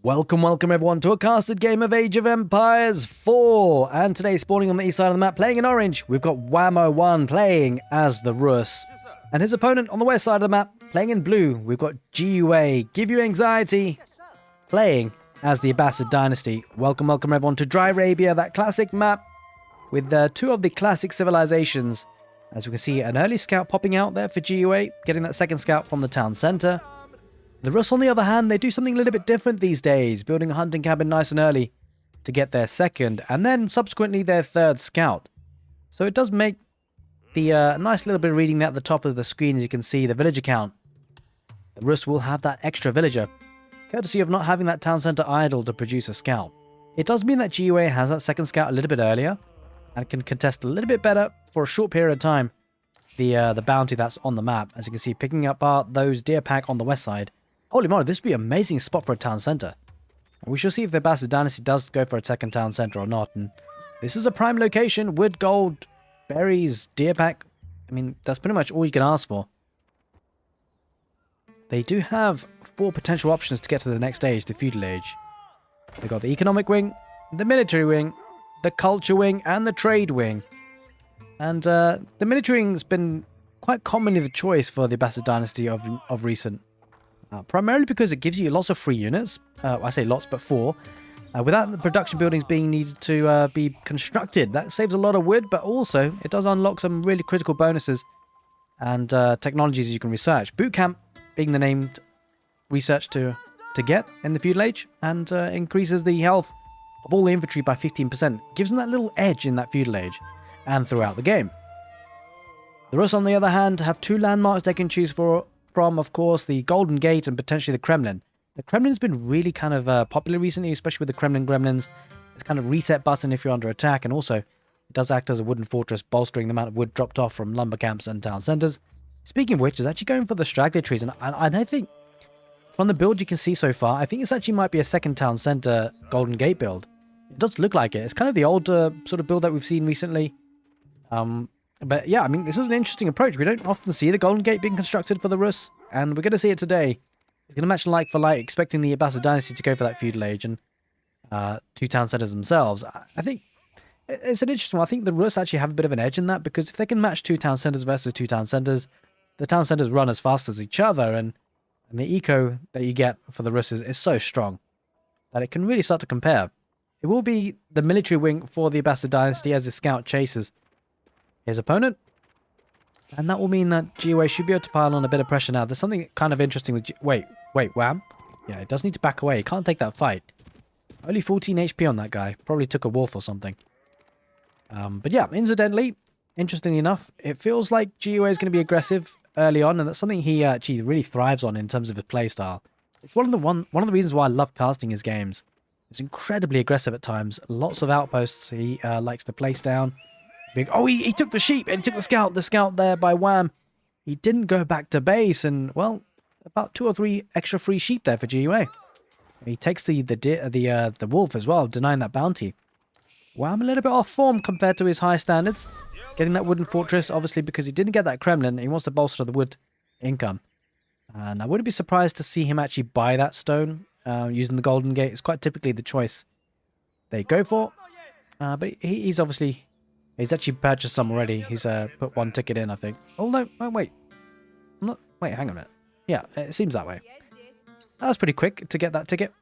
Welcome everyone to a casted game of Age of Empires 4, and today spawning on the east side of the map playing in orange, we've got Whammo1 playing as the Russ, and his opponent on the west side of the map playing in blue, we've got GUA, Give You Anxiety, playing as the Abbasid dynasty. Welcome everyone to Dry Arabia, that classic map with two of the classic civilizations. As we can see, an early scout popping out there for GUA, getting that second scout from the town centre. The Russ, on the other hand, they do something a little bit different these days, building a hunting cabin nice and early to get their second, and then subsequently their third scout. So it does make the nice little bit of reading at the top of the screen, as you can see, the villager count. The Russ will have that extra villager, courtesy of not having that town centre idle to produce a scout. It does mean that GUA has that second scout a little bit earlier, and can contest a little bit better for a short period of time the bounty that's on the map. As you can see, picking up those deer pack on the west side. Holy moly, this would be an amazing spot for a town centre. We shall see if the Abbasid dynasty does go for a second town centre or not. And this is a prime location. Wood, gold, berries, deer pack. I mean, that's pretty much all you can ask for. They do have 4 potential options to get to the next stage, the Feudal Age. They've got the economic wing, the military wing, the culture wing, and the trade wing. And the military wing has been quite commonly the choice for the Abbasid dynasty of recent. Primarily because it gives you lots of free units. I say lots, but 4. Without the production buildings being needed to be constructed. That saves a lot of wood, but also it does unlock some really critical bonuses and technologies you can research. Boot camp being the named research to get in the Feudal Age, and increases the health of all the infantry by 15%. Gives them that little edge in that Feudal Age and throughout the game. The Russ, on the other hand, have 2 landmarks they can choose from, of course, the Golden Gate and potentially the Kremlin. The Kremlin's been really kind of popular recently, especially with the Kremlin gremlins. It's kind of reset button if you're under attack, and also it does act as a wooden fortress, bolstering the amount of wood dropped off from lumber camps and town centres. Speaking of which, it's actually going for the straggler trees, and I think from the build you can see so far, I think this actually might be a second town centre Golden Gate build. It does look like it. It's kind of the older sort of build that we've seen recently. But yeah, I mean, this is an interesting approach. We don't often see the Golden Gate being constructed for the Russ, and we're going to see it today. It's going to match like for like, expecting the Abbasid dynasty to go for that Feudal Age and 2 town centers themselves. I think it's an interesting one. I think the Russ actually have a bit of an edge in that, because if they can match 2 town centers versus 2 town centers, the town centers run as fast as each other, and the eco that you get for the Russ is so strong that it can really start to compare. It will be the military wing for the Abbasid dynasty as the scout chases his opponent, and that will mean that GUA should be able to pile on a bit of pressure now. There's something kind of interesting with wait, wham. Yeah, it does need to back away. He can't take that fight. Only 14 HP on that guy. Probably took a wolf or something. But yeah, incidentally, interestingly enough, it feels like GUA is going to be aggressive early on, and that's something he actually really thrives on in terms of his playstyle. It's one of the reasons why I love casting his games. It's incredibly aggressive at times. Lots of outposts he likes to place down. Oh, he took the sheep, and he took the scout there by wham. He didn't go back to base, and well, about 2 or 3 extra free sheep there for GUA. He takes the wolf as well, denying that bounty. Wham, a little bit off form compared to his high standards. Getting that wooden fortress, obviously, because he didn't get that Kremlin. He wants to bolster the wood income. And I wouldn't be surprised to see him actually buy that stone using the Golden Gate. It's quite typically the choice they go for. But he's obviously... He's actually purchased some already. He's put 1 ticket in, I think. Oh, no. Oh, wait. Wait, hang on a minute. Yeah, it seems that way. That was pretty quick to get that ticket.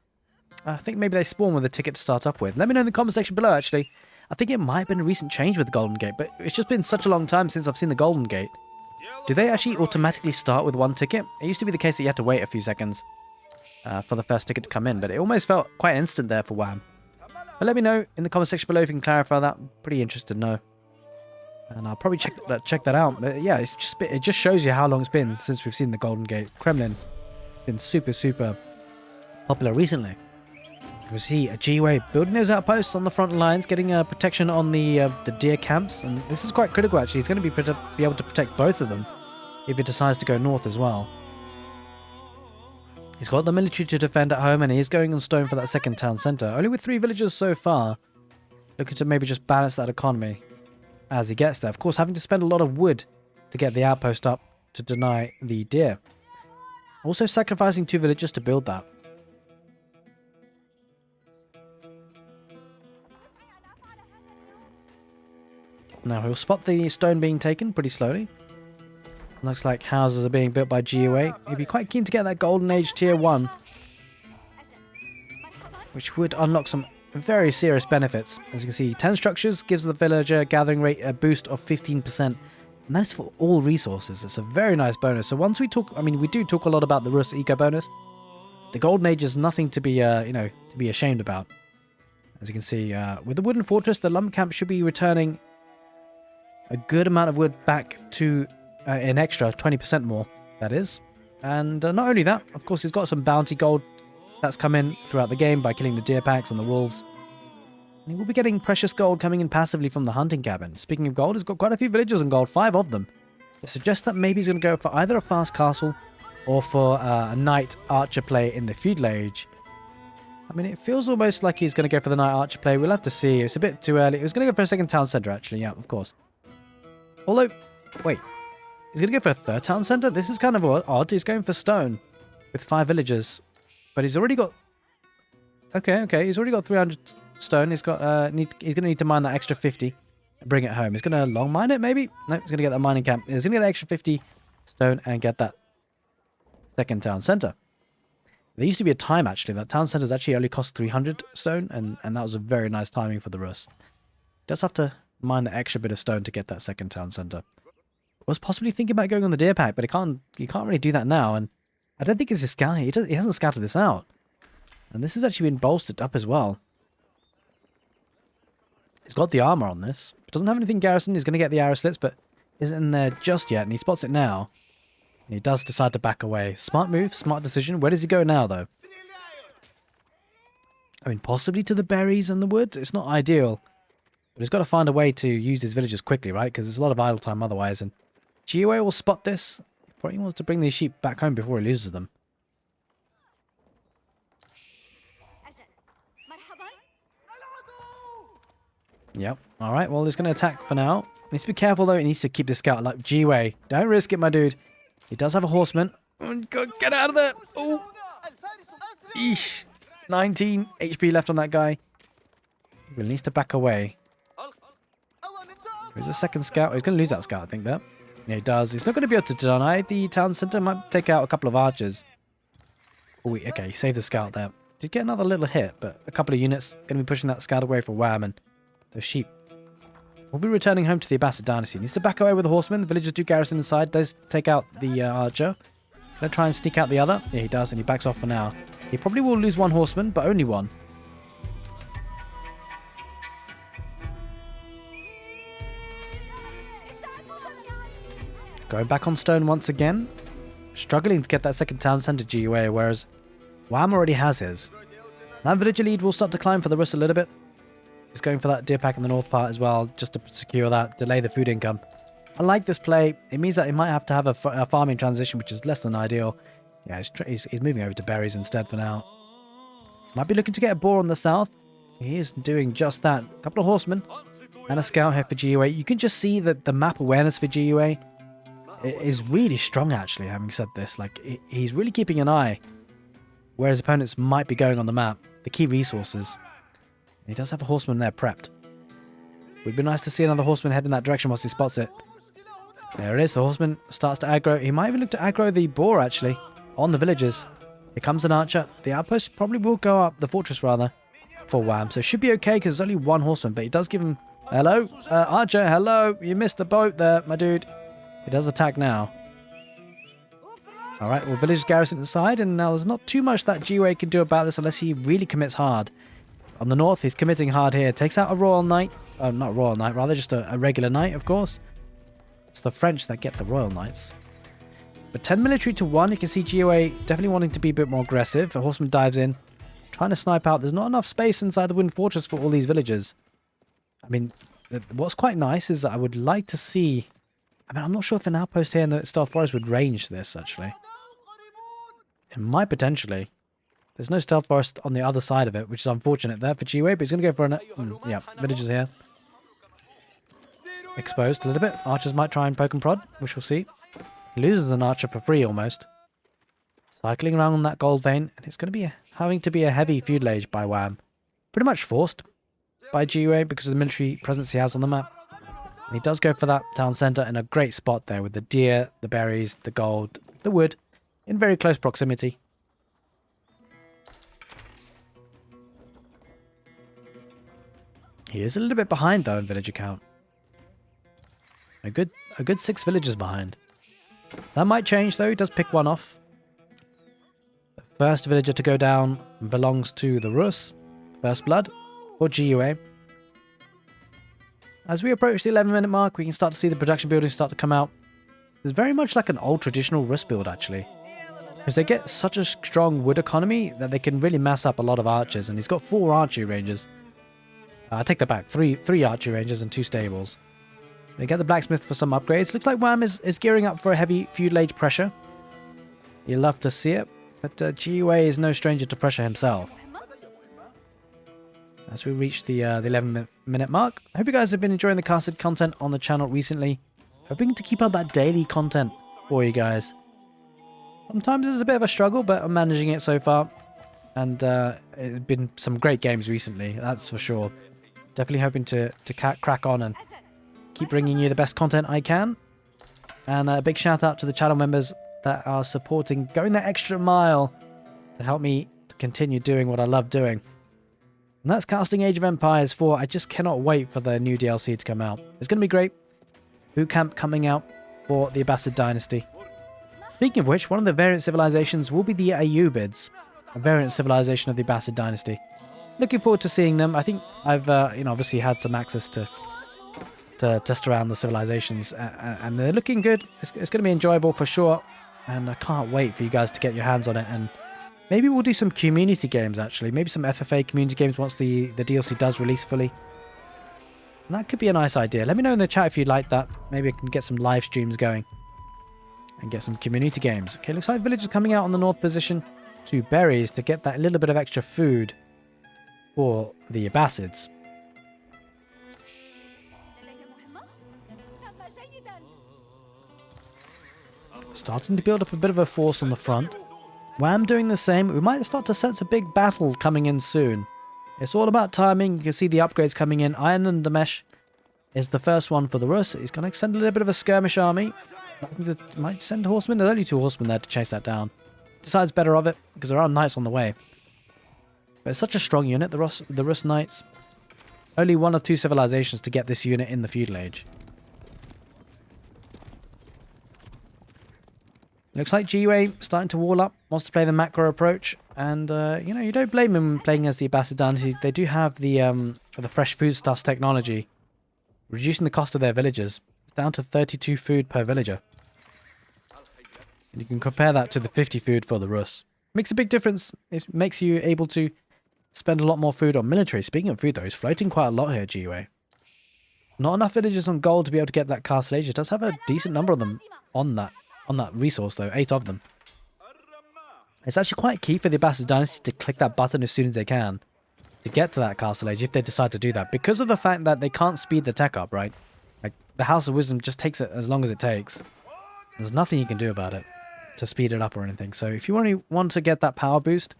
I think maybe they spawn with a ticket to start up with. Let me know in the comment section below, actually. I think it might have been a recent change with the Golden Gate, but it's just been such a long time since I've seen the Golden Gate. Do they actually automatically start with 1 ticket? It used to be the case that you had to wait a few seconds for the first ticket to come in, but it almost felt quite instant there for Wham. But let me know in the comment section below if you can clarify that. I'm pretty interested to know. And I'll probably check that out. But yeah, it just shows you how long it's been since we've seen the Golden Gate. Kremlin been super popular recently. We see a GUA building those outposts on the front lines, getting protection on the deer camps. And this is quite critical, actually. He's going to be able to protect both of them if he decides to go north as well. He's got the military to defend at home, and he is going on stone for that second town centre. Only with 3 villagers so far. Looking to maybe just balance that economy as he gets there. Of course, having to spend a lot of wood to get the outpost up to deny the deer. Also sacrificing 2 villagers to build that. Now he'll spot the stone being taken pretty slowly. Looks like houses are being built by GUA. He'd be quite keen to get that Golden Age Tier 1, which would unlock some very serious benefits. As you can see, 10 structures gives the villager gathering rate a boost of 15%. And that's for all resources. It's a very nice bonus. So once we talk, I mean, we do talk a lot about the Russ eco bonus. The Golden Age is nothing to be, to be ashamed about. As you can see, with the wooden fortress, the lumber camp should be returning a good amount of wood back to an extra 20% more, that is. And not only that, of course, he's got some bounty gold that's come in throughout the game by killing the deer packs and the wolves. And he will be getting precious gold coming in passively from the hunting cabin. Speaking of gold, he's got quite a few villagers on gold, 5 of them. It suggests that maybe he's going to go for either a fast castle or for a knight archer play in the Feudal Age. I mean, it feels almost like he's going to go for the knight archer play. We'll have to see. It's a bit too early. He was going to go for a second town centre, actually. Yeah, of course. Although, wait. He's going to go for a third town centre? This is kind of odd. He's going for stone with 5 villagers. But he's already got... Okay. He's already got 300 stone. He's got he's going to need to mine that extra 50 and bring it home. He's going to long mine it, maybe? No, he's going to get that mining camp. He's going to get the extra 50 stone and get that second town centre. There used to be a time, actually, that town centres actually only cost 300 stone, and that was a very nice timing for the Russ. Does have to mine the extra bit of stone to get that second town centre. Was possibly thinking about going on the deer pack, but he can't really do that now, and I don't think he's a scout. He hasn't scouted this out. And this has actually been bolstered up as well. He's got the armour on this. Doesn't have anything garrisoned. He's going to get the arrow slits, but isn't in there just yet, and he spots it now. And he does decide to back away. Smart move, smart decision. Where does he go now, though? I mean, possibly to the berries and the wood. It's not ideal. But he's got to find a way to use his villagers quickly, right? Because there's a lot of idle time otherwise, and GUA will spot this. He probably wants to bring these sheep back home before he loses them. Yep. Alright, well, he's going to attack for now. He needs to be careful, though. He needs to keep this scout like GUA. Don't risk it, my dude. He does have a horseman. Oh, God, get out of there. Oh. Eesh. 19 HP left on that guy. He needs to back away. There's a second scout. He's going to lose that scout, I think, there. Yeah, he does. He's not going to be able to deny the town centre. Might take out a couple of archers. Oh, okay, he saved the scout there. Did get another little hit, but a couple of units going to be pushing that scout away for Wham, and those sheep will be returning home to the Abbasid dynasty. He needs to back away with the horsemen. The villagers do garrison inside. Does take out the archer. Going to try and sneak out the other. Yeah, he does, and he backs off for now. He probably will lose one horseman, but only one. Going back on stone once again. Struggling to get that second town centre GUA, whereas Wham already has his. That villager lead will start to climb for the Russ a little bit. He's going for that deer pack in the north part as well, just to secure that, delay the food income. I like this play. It means that he might have to have a farming transition, which is less than ideal. Yeah, he's moving over to berries instead for now. Might be looking to get a boar on the south. He is doing just that. A couple of horsemen and a scout here for GUA. You can just see that the map awareness for GUA is really strong, actually, having said this. Like, he's really keeping an eye where his opponents might be going on the map. The key resources. He does have a horseman there prepped. Would be nice to see another horseman head in that direction once he spots it. There it is. The horseman starts to aggro. He might even look to aggro the boar, actually, on the villagers. Here comes an archer. The outpost probably will go up, the fortress rather, for Wham. So it should be okay because there's only one horseman, but he does give him... Hello? Archer, hello? You missed the boat there, my dude. He does attack now. Alright, well, villagers garrison inside, and now there's not too much that GUA can do about this unless he really commits hard. On the north, he's committing hard here. Takes out a royal knight. Not royal knight, rather just a regular knight, of course. It's the French that get the royal knights. But 10 military to 1, you can see GUA definitely wanting to be a bit more aggressive. A horseman dives in, trying to snipe out. There's not enough space inside the wooden fortress for all these villagers. I mean, what's quite nice is that I would like to see... I mean, I'm not sure if an outpost here in the Stealth Forest would range this, actually. It might potentially. There's no Stealth Forest on the other side of it, which is unfortunate there for GUA, but he's going to go for an... yeah, villagers here. Exposed a little bit. Archers might try and poke and prod, which we'll see. He loses an archer for free, almost. Cycling around on that gold vein, and it's going to be having to be a heavy feudal age by Wham. Pretty much forced by GUA because of the military presence he has on the map. And he does go for that town center in a great spot there with the deer, the berries, the gold, the wood in very close proximity. He is a little bit behind though in villager count. A good 6 villagers behind. That might change though. He does pick one off. The first villager to go down belongs to the Russ. First blood for GUA. As we approach the 11-minute mark, we can start to see the production buildings start to come out. It's very much like an old traditional Russ build actually. Because they get such a strong wood economy that they can really mass up a lot of archers. And he's got 4 archery ranges. I take that back. 3 archery ranges and 2 stables. They get the blacksmith for some upgrades. Looks like Wham is gearing up for a heavy feudal age pressure. You love to see it. But GUA is no stranger to pressure himself. As we reach the 11-minute mark. I hope you guys have been enjoying the casted content on the channel recently. Hoping to keep up that daily content for you guys. Sometimes it's a bit of a struggle, but I'm managing it so far. And it's been some great games recently, that's for sure. Definitely hoping to crack on and keep bringing you the best content I can. And a big shout out to the channel members that are supporting, going that extra mile to help me to continue doing what I love doing. And that's Casting Age of Empires 4. I just cannot wait for the new DLC to come out. It's going to be great. Boot camp coming out for the Abbasid dynasty. Speaking of which, one of the variant civilizations will be the Ayyubids, a variant civilization of the Abbasid dynasty. Looking forward to seeing them. I think I've obviously had some access to test around the civilizations, and they're looking good. It's going to be enjoyable for sure, and I can't wait for you guys to get your hands on it. And maybe we'll do some community games actually, maybe some FFA community games once the DLC does release fully. And that could be a nice idea. Let me know in the chat if you'd like that. Maybe I can get some live streams going and get some community games. Okay, looks like villagers coming out on the north position to berries to get that little bit of extra food for the Abbasids. Starting to build up a bit of a force on the front. Wham doing the same. We might start to sense a big battle coming in soon. It's all about timing. You can see the upgrades coming in. Iron and the Mesh is the first one for the Russ. He's going to send a little bit of a skirmish army. Might send horsemen. There's only 2 horsemen there to chase that down. Decides better of it because there are knights on the way. But it's such a strong unit, the Russ Knights. Only 1 or 2 civilizations to get this unit in the feudal age. Looks like GUA starting to wall up, wants to play the macro approach, and you don't blame him playing as the Abbasid dynasty. They do have the fresh foodstuffs technology, reducing the cost of their villagers. It's down to 32 food per villager. And you can compare that to the 50 food for the Russ. Makes a big difference. It makes you able to spend a lot more food on military. Speaking of food though, he's floating quite a lot here, GUA. Not enough villagers on gold to be able to get that castle age. It does have a decent number of them on that resource though, 8 of them. It's actually quite key for the Abbasid dynasty to click that button as soon as they can to get to that castle age if they decide to do that, because of the fact that they can't speed the tech up, right? Like the House of Wisdom just takes it as long as it takes. There's nothing you can do about it to speed it up or anything. So if you want to get that power boost,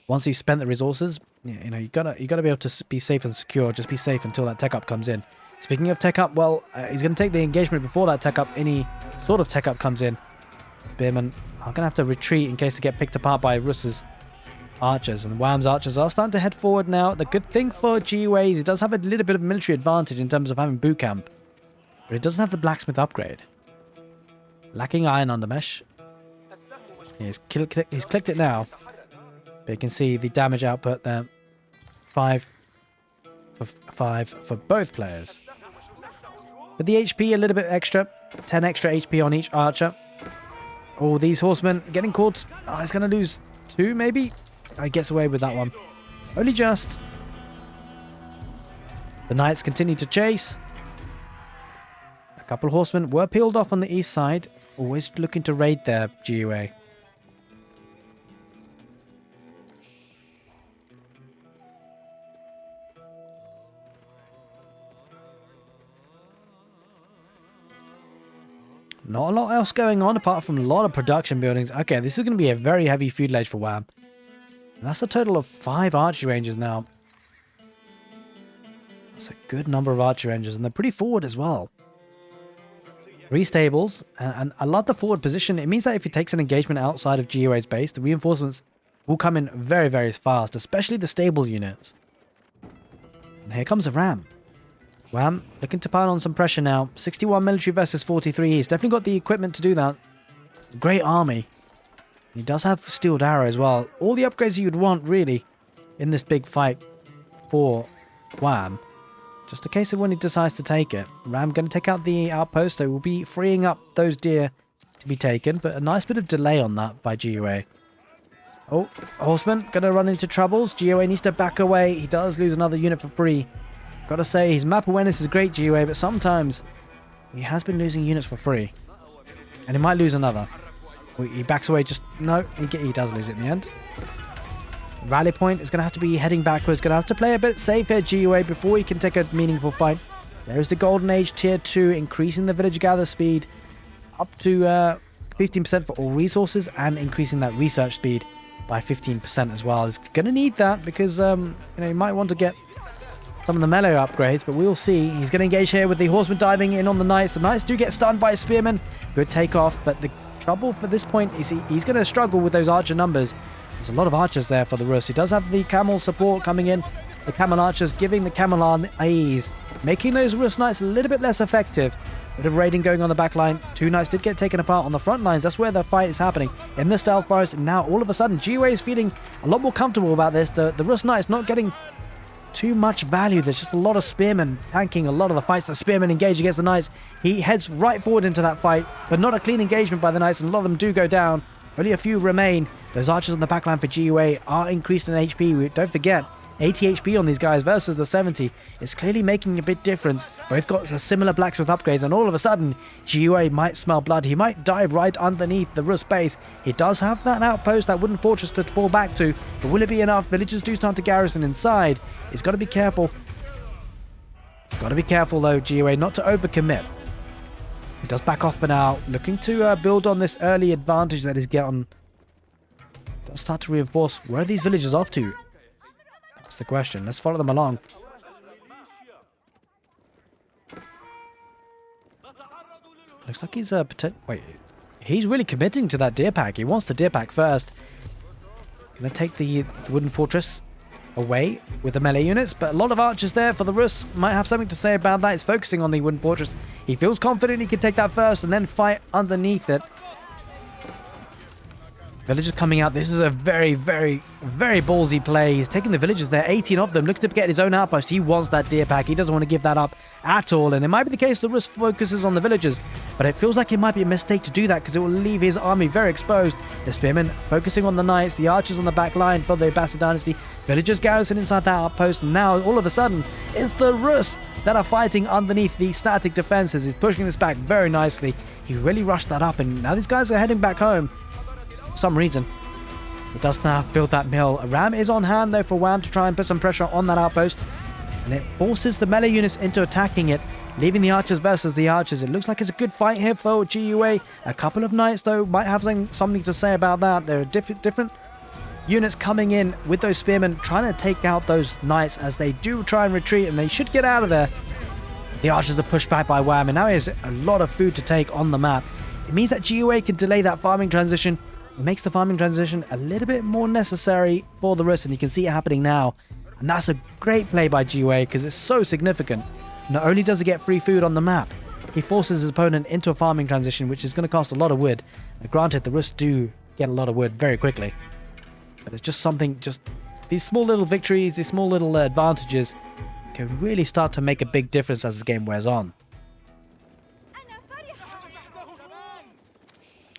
once you've spent the resources, you gotta be able to be safe and secure. Just be safe until that tech up comes in. Speaking of tech up, well, he's going to take the engagement before that tech up. Any sort of tech up comes in. Spearmen are going to have to retreat in case they get picked apart by Russ's archers. And Wham's archers are starting to head forward now. The good thing for GUA is it does have a little bit of military advantage in terms of having boot camp. But it doesn't have the blacksmith upgrade. Lacking iron on the mesh. He's clicked it now. But you can see the damage output there. 5 for both players. With the HP a little bit extra. 10 extra HP on each archer. Oh, these horsemen getting caught. Oh, he's going to lose 2 maybe. He gets away with that one. Only just. The knights continue to chase. A couple of horsemen were peeled off on the east side. Always looking to raid their GUA. Not a lot else going on apart from a lot of production buildings. Okay, this is going to be a very heavy feudal age for Wham. And that's a total of 5 archery ranges now. That's a good number of archery ranges, and they're pretty forward as well. 3 stables, and I love the forward position. It means that if he takes an engagement outside of GUA's base, the reinforcements will come in very, very fast, especially the stable units. And here comes a ram. Wham, looking to pile on some pressure now. 61 military versus 43. He's definitely got the equipment to do that. Great army. He does have steeled arrow as well. All the upgrades you'd want, really, in this big fight for Wham. Just a case of when he decides to take it. Ram going to take out the outpost, so we'll be freeing up those deer to be taken. But a nice bit of delay on that by GUA. Oh, Horseman going to run into troubles. GUA needs to back away. He does lose another unit for free. Gotta say, his map awareness is great, GUA, but sometimes he has been losing units for free. And he might lose another. He backs away just... No, he does lose it in the end. Rally point is going to have to be heading backwards. Going to have to play a bit safe here, GUA, before he can take a meaningful fight. There's the Golden Age Tier 2, increasing the village gather speed up to 15% for all resources, and increasing that research speed by 15% as well. He's going to need that because he might want to get some of the melee upgrades, but we'll see. He's going to engage here with the horsemen diving in on the knights. The knights do get stunned by a spearman. Good takeoff, but the trouble for this point is he's going to struggle with those archer numbers. There's a lot of archers there for the Russ. He does have the camel support coming in. The camel archers giving the camel ease, making those Russ knights a little bit less effective. Bit of raiding going on the back line. 2 knights did get taken apart on the front lines. That's where the fight is happening in the stealth forest. And now all of a sudden GUA is feeling a lot more comfortable about this. The Russ knights not getting too much value. There's just a lot of spearmen tanking a lot of the fights. The spearmen engage against the knights. He heads right forward into that fight, but not a clean engagement by the knights, and a lot of them do go down. Only a few remain. Those archers on the backline for GUA are increased in HP. Don't forget, 80 HP on these guys versus the 70. It's clearly making a big difference. Both got a similar blacksmith upgrades, and all of a sudden, GUA might smell blood. He might dive right underneath the Russ base. He does have that outpost, that wooden fortress to fall back to, but will it be enough? Villagers do start to garrison inside. He's got to be careful. He's got to be careful, though, GUA, not to overcommit. He does back off, but now looking to build on this early advantage that he's getting. Does start to reinforce. Where are these villagers off to? That's the question. Let's follow them along. Looks like he's wait, he's really committing to that deer pack. He wants the deer pack first. Gonna take the wooden fortress away with the melee units, but a lot of archers there for the Russ. Might have something to say about that. He's focusing on the wooden fortress. He feels confident he can take that first and then fight underneath it. Villagers coming out. This is a very, very, very ballsy play. He's taking the villagers there, 18 of them, looking to get his own outpost. He wants that deer pack. He doesn't want to give that up at all. And it might be the case the Russ focuses on the villagers, but it feels like it might be a mistake to do that because it will leave his army very exposed. The spearmen focusing on the knights, the archers on the back line for the Abbasid dynasty. Villagers garrison inside that outpost. Now, all of a sudden, it's the Russ that are fighting underneath the static defenses. He's pushing this back very nicely. He really rushed that up, and now these guys are heading back home. For some reason, he does now build that mill. A ram is on hand though for Wham to try and put some pressure on that outpost, and it forces the melee units into attacking it, leaving the archers versus the archers. It looks like it's a good fight here for GUA. A couple of knights though might have something to say about that. There are different units coming in with those spearmen trying to take out those knights as they do try and retreat, and they should get out of there. The archers are pushed back by Wham, and now he has a lot of food to take on the map. It means that GUA can delay that farming transition. It makes the farming transition a little bit more necessary for the Russ, and you can see it happening now. And that's a great play by GUA because it's so significant. Not only does he get free food on the map, he forces his opponent into a farming transition, which is going to cost a lot of wood. Now, granted, the Russ do get a lot of wood very quickly, but it's just something, these small little victories, these small little advantages can really start to make a big difference as the game wears on.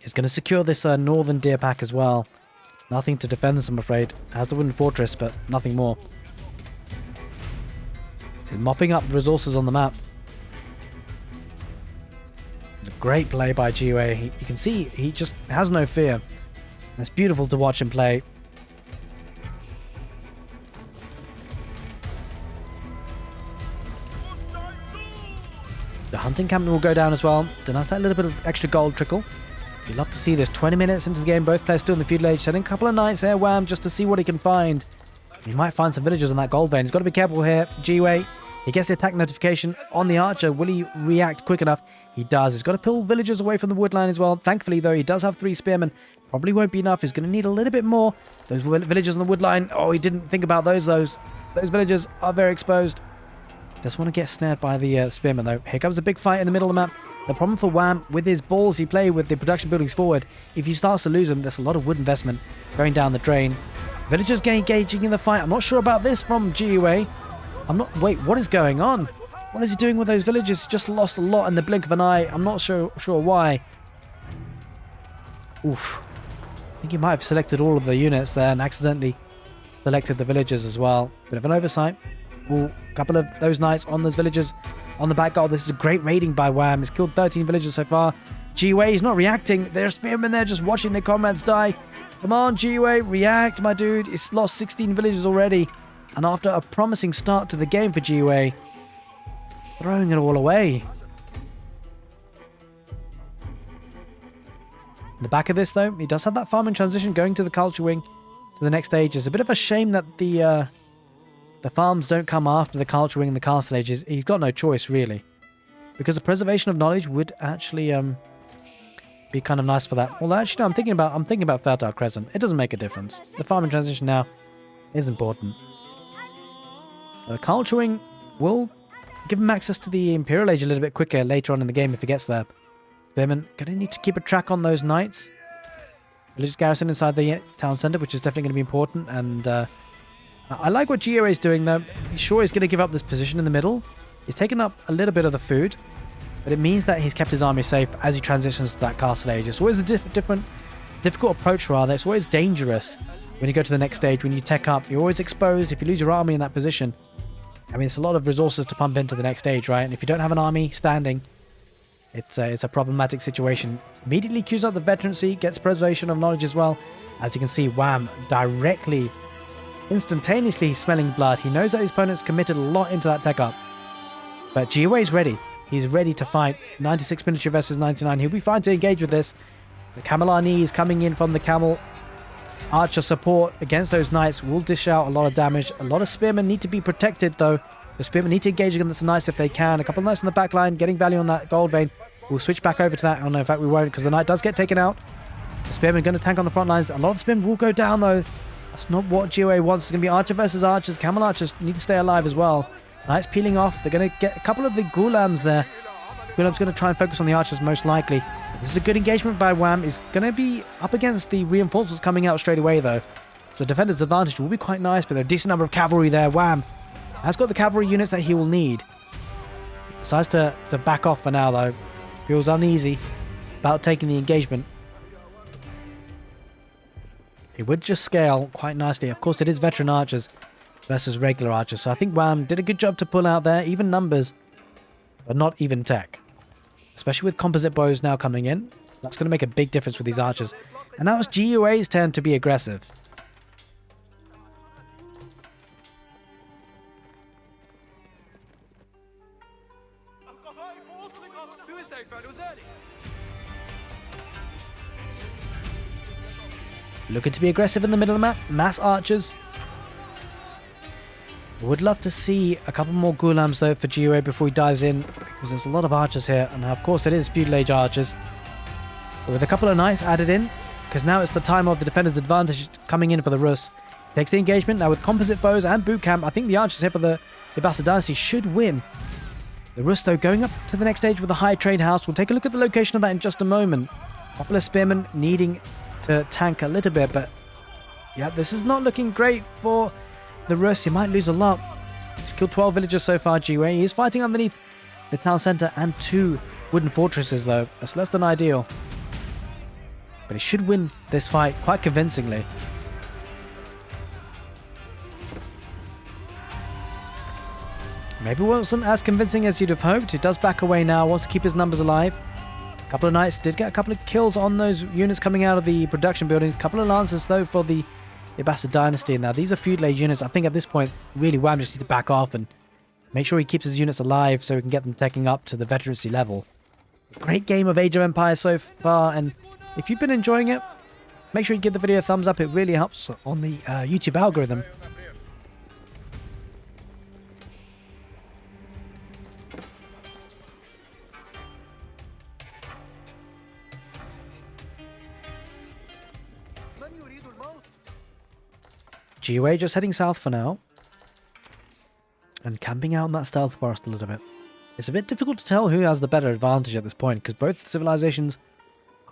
He's going to secure this northern deer pack as well. Nothing to defend this, I'm afraid. It has the wooden fortress, but nothing more. He's mopping up the resources on the map. It's a great play by GUA. You can see he just has no fear. And it's beautiful to watch him play. The hunting camp will go down as well. Denies that little bit of extra gold trickle. You'd love to see this. 20 minutes into the game, both players still in the feudal age. Sending a couple of knights there, Wham, just to see what he can find. He might find some villagers on that gold vein. He's got to be careful here. GUA He gets the attack notification on the archer. Will he react quick enough? He does. He's got to pull villagers away from the wood line as well. Thankfully, though, he does have 3 spearmen. Probably won't be enough. He's going to need a little bit more. Those villagers on the wood line. Oh, he didn't think about those. Those villagers are very exposed. Doesn't want to get snared by the spearmen, though. Here comes a big fight in the middle of the map. The problem for Wham, with his balls he play with the production buildings forward, if he starts to lose them, there's a lot of wood investment going down the drain. Villagers getting engaging in the fight. I'm not sure about this from GUA. Wait, what is going on? What is he doing with those villagers? He just lost a lot in the blink of an eye. I'm not sure why. Oof. I think he might have selected all of the units there and accidentally selected the villagers as well. Bit of an oversight. Ooh, a couple of those knights on those villagers on the back. Oh, this is a great raiding by Wham. He's killed 13 villagers so far. GUA is not reacting. There's spearmen there just watching their comrades die. Come on, GUA, react, my dude. It's lost 16 villagers already. And after a promising start to the game for GUA, throwing it all away. In the back of this, though, he does have that farming transition going to the culture wing to the next stage. It's a bit of a shame that the farms don't come after the culture wing and the castle ages. He's got no choice, really. Because the preservation of knowledge would actually be kind of nice for that. Well, actually, no, I'm thinking about Fertile Crescent. It doesn't make a difference. The farming transition now is important. The culture wing will give him access to the Imperial Age a little bit quicker later on in the game if he gets there. Spearman going to need to keep a track on those knights. Religious garrison inside the town centre, which is definitely going to be important. And I like what GUA is doing, though. He's sure he's going to give up this position in the middle. He's taken up a little bit of the food, but it means that he's kept his army safe as he transitions to that castle age. It's always a difficult approach, rather. It's always dangerous when you go to the next stage. When you tech up, you're always exposed. If you lose your army in that position, I mean, it's a lot of resources to pump into the next stage, right? And if you don't have an army standing, it's a problematic situation. Immediately queues up the veterancy, gets preservation of knowledge as well. As you can see, Wham directly, instantaneously smelling blood. He knows that his opponent's committed a lot into that tech up. But GUA is ready. He's ready to fight. 96 military versus 99. He'll be fine to engage with this. The Camelarni is coming in from the camel. Archer support against those knights will dish out a lot of damage. A lot of spearmen need to be protected, though. The spearmen need to engage against the knights if they can. A couple of knights on the back line getting value on that gold vein. We'll switch back over to that. Oh no, in fact we won't, because the knight does get taken out. The spearmen going to tank on the front lines. A lot of spearmen will go down, though. That's not what GUA wants. It's going to be archer versus archers. Camel archers need to stay alive as well. Knights peeling off. They're going to get a couple of the Ghulams there. Ghulam's going to try and focus on the archers most likely. This is a good engagement by Wham. He's going to be up against the reinforcements coming out straight away, though. So defender's advantage will be quite nice, but there are a decent number of cavalry there. Wham has got the cavalry units that he will need. He decides to back off for now, though. Feels uneasy about taking the engagement. It would just scale quite nicely. Of course, it is veteran archers versus regular archers. So I think Wham did a good job to pull out there. Even numbers, but not even tech. Especially with composite bows now coming in. That's going to make a big difference with these archers. And now it's GUA's turn to be aggressive. Looking to be aggressive in the middle of the map. Mass archers. Would love to see a couple more Ghulams, though, for GUA before he dives in, because there's a lot of archers here, and of course it is Feudal Age archers. But with a couple of knights added in, because now it's the time of the defender's advantage coming in for the Russ. Takes the engagement. Now with composite bows and boot camp, I think the archers here for the Abbasid dynasty should win. The Russ, though, going up to the next stage with a high trade house. We'll take a look at the location of that in just a moment. A couple of spearmen needing to tank a little bit, but yeah, this is not looking great for the Russ. He might lose a lot. He's killed 12 villagers so far, GUA. He is fighting underneath the town centre and 2 wooden fortresses, though. That's less than ideal. But he should win this fight quite convincingly. Maybe it wasn't as convincing as you'd have hoped. He does back away now, wants to keep his numbers alive. A couple of knights did get a couple of kills on those units coming out of the production buildings. A couple of lancers, though, for the Abbasid dynasty. Now, these are Feudal Age units. I think at this point, really, Wham just needs to back off and make sure he keeps his units alive so we can get them taking up to the veterancy level. Great game of Age of Empires so far, and if you've been enjoying it, make sure you give the video a thumbs up. It really helps on the YouTube algorithm. GUA just heading south for now. And camping out in that stealth forest a little bit. It's a bit difficult to tell who has the better advantage at this point, because both civilizations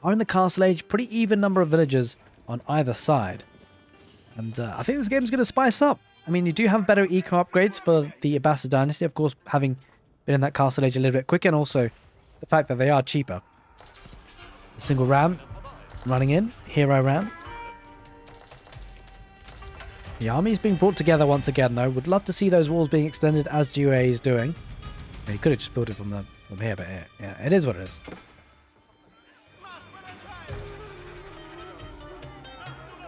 are in the Castle Age, pretty even number of villagers on either side. And I think this game's going to spice up. I mean, you do have better eco upgrades for the Abbasid dynasty, of course, having been in that Castle Age a little bit quicker, and also the fact that they are cheaper. A single ram running in, hero ram. The army is being brought together once again, though. Would love to see those walls being extended as GUA is doing. Yeah, you could have just built it from here, but yeah, it is what it is.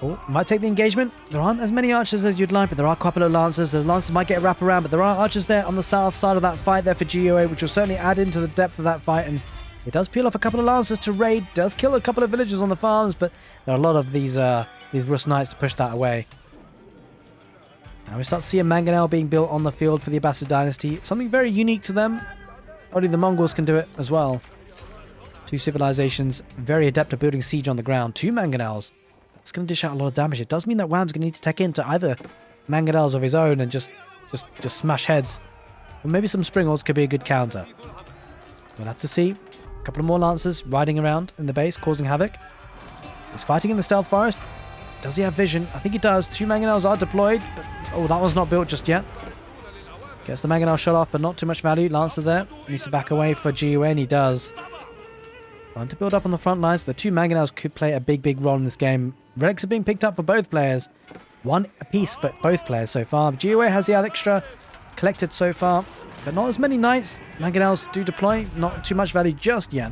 Oh, might take the engagement. There aren't as many archers as you'd like, but there are a couple of lancers. The lancers might get a wrap around, but there are archers there on the south side of that fight there for GUA, which will certainly add into the depth of that fight. And it does peel off a couple of lancers to raid, does kill a couple of villagers on the farms, but there are a lot of these Russ knights to push that away. Now we start to see a Manganel being built on the field for the Abbasid dynasty. Something very unique to them. Only the Mongols can do it as well. Two civilizations very adept at building siege on the ground. Two Manganels. It's going to dish out a lot of damage. It does mean that Wham's going to need to tech into either Manganels of his own and just smash heads. Or maybe some Springles could be a good counter. We'll have to see. A couple of more Lancers riding around in the base, causing havoc. He's fighting in the stealth forest. Does he have vision? I think he does. Two Manganels are deployed. But, oh, that one's not built just yet. Gets the Manganel shot off, but not too much value. Lancer there. Needs to back away for GUA, and he does. Trying to build up on the front lines. The two Manganels could play a big role in this game. Relics are being picked up for both players. One apiece for both players so far. GUA has the extra collected so far, but not as many knights. Manganels do deploy. Not too much value just yet.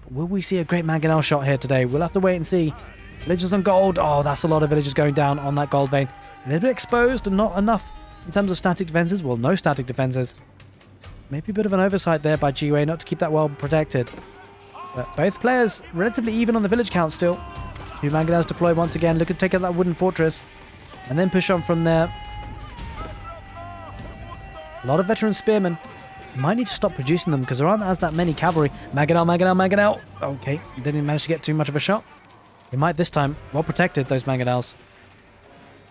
Will we see a great Manganel shot here today? We'll have to wait and see. Villagers on gold. Oh, that's a lot of villagers going down on that gold vein. A little bit exposed and not enough in terms of static defenses. Well, no static defenses. Maybe a bit of an oversight there by GUA not to keep that well protected. But both players relatively even on the village count still. Two Manganels deployed once again. Look at take out that wooden fortress. And then push on from there. A lot of veteran spearmen. Might need to stop producing them because there aren't as that many cavalry. Manganel. Okay, didn't manage to get too much of a shot. He might this time. Well protected, those Manganels.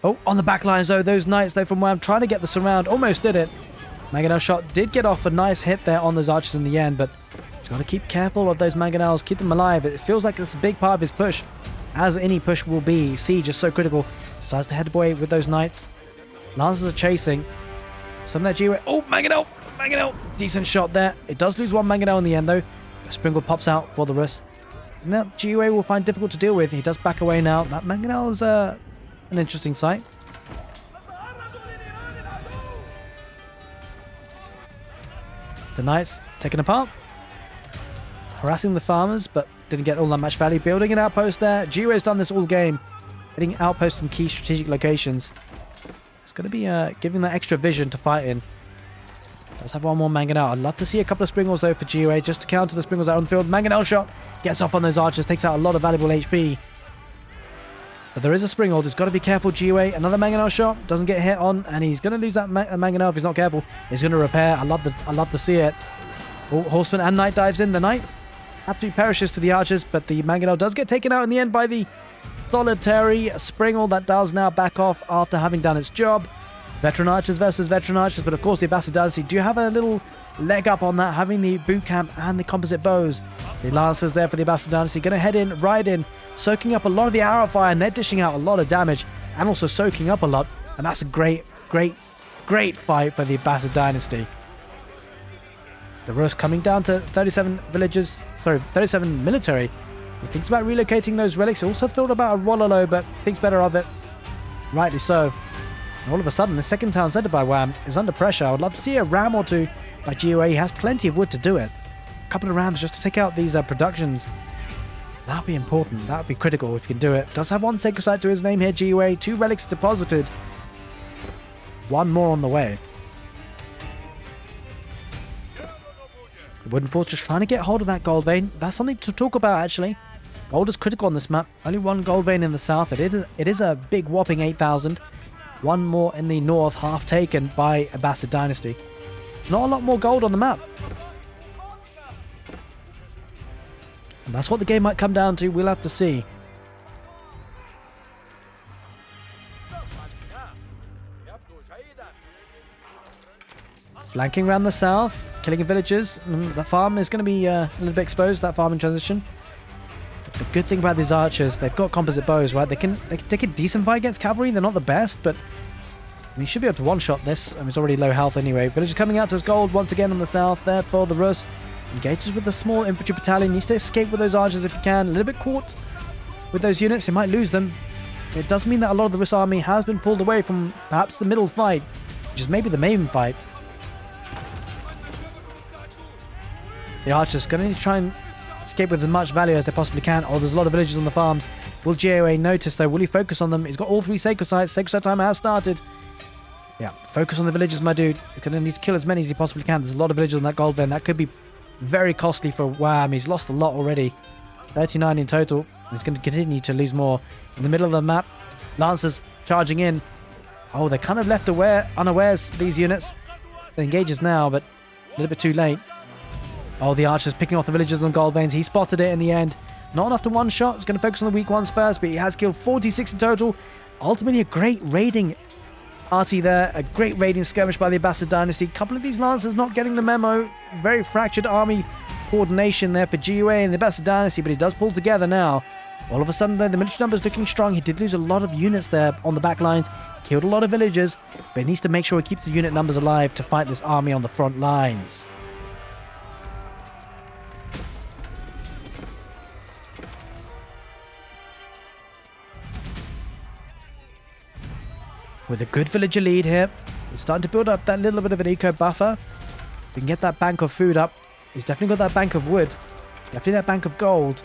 Oh, on the back lines though. Those knights though from Wham trying to get the surround. Almost did it. Manganel shot did get off a nice hit there on those archers in the end, but he's got to keep careful of those Manganels. Keep them alive. It feels like it's a big part of his push. As any push will be. Siege is so critical. Decides to head away with those knights. Lancers are chasing. Some of that GUA. Oh, Manganel! Decent shot there. It does lose one Manganel in the end though. A Springle pops out for the Russ. And that GUA will find difficult to deal with. He does back away now. That Manganel is an interesting sight. The knights taken apart. Harassing the farmers, but didn't get all that much value. Building an outpost there. GUA has done this all game. Hitting outposts in key strategic locations. It's going to be giving that extra vision to fight in. Let's have one more Manganel. I'd love to see a couple of Springles though for GUA just to counter the Springles out on the field. Manganel shot. Gets off on those archers. Takes out a lot of valuable HP. But there is a Springald. He's got to be careful, GUA. Another Manganel shot. Doesn't get hit on. And he's going to lose that Manganel if he's not careful. He's going to repair. I love to see it. Oh, Horseman and Knight dives in. The Knight absolutely perishes to the archers. But the Manganel does get taken out in the end by the solitary Springald that does now back off after having done its job. Veteran archers versus veteran archers. But of course the Abbasid dynasty do have a little leg up on that, having the boot camp and the composite bows. The Lancers there for the Abbasid dynasty going to head in, ride in, soaking up a lot of the arrow fire, and they're dishing out a lot of damage and also soaking up a lot. And that's a great fight for the Abbasid dynasty. The Russ coming down to 37 villagers, 37 military. He thinks about relocating those relics. He also thought about a Rololo, but thinks better of it. Rightly so. And all of a sudden, the second town centered by Wham is under pressure. I would love to see a ram or two by GUA. He has plenty of wood to do it. A couple of rams just to take out these productions. That would be important. That would be critical if you can do it. Does have one sacred site to his name here, GUA. 2 relics deposited. One more on the way. The Wooden Fortress trying to get hold of that gold vein. That's something to talk about, actually. Gold is critical on this map. Only one gold vein in the south. It is a big whopping 8,000. One more in the north, half taken by Abbasid dynasty. Not a lot more gold on the map. And that's what the game might come down to. We'll have to see. Flanking around the south, killing villagers. The farm is going to be a little bit exposed, that farm in transition. The good thing about these archers, they've got composite bows, right? They can take a decent fight against cavalry. They're not the best, but I mean, you should be able to one-shot this. I mean, it's already low health anyway. Villagers coming out to his gold once again on the south there for the Russ. Engages with the small infantry battalion. Needs to escape with those archers if you can. A little bit caught with those units. He might lose them. It does mean that a lot of the Russ army has been pulled away from perhaps the middle fight, which is maybe the main fight. The archers going to need to try and escape with as much value as they possibly can. Oh, there's a lot of villagers on the farms. Will GOA notice, though? Will he focus on them? He's got all 3 sacred sites. Sacred site time has started. Yeah, focus on the villagers, my dude. He's going to need to kill as many as he possibly can. There's a lot of villagers on that gold vein. That could be very costly for Wham. He's lost a lot already. 39 in total. He's going to continue to lose more. In the middle of the map, Lancers charging in. Oh, they're kind of left unawares, these units. They engages now, but a little bit too late. Oh, the archer's picking off the villagers on gold veins. He spotted it in the end. Not enough to one-shot. He's going to focus on the weak ones first, but he has killed 46 in total. Ultimately, a great raiding party there. A great raiding skirmish by the Abbasid dynasty. A couple of these Lancers not getting the memo. Very fractured army coordination there for GUA and the Abbasid dynasty, but he does pull together now. All of a sudden, though, the military numbers looking strong. He did lose a lot of units there on the back lines. Killed a lot of villagers, but he needs to make sure he keeps the unit numbers alive to fight this army on the front lines. With a good villager lead here. He's starting to build up that little bit of an eco buffer. If we can get that bank of food up. He's definitely got that bank of wood. Definitely that bank of gold.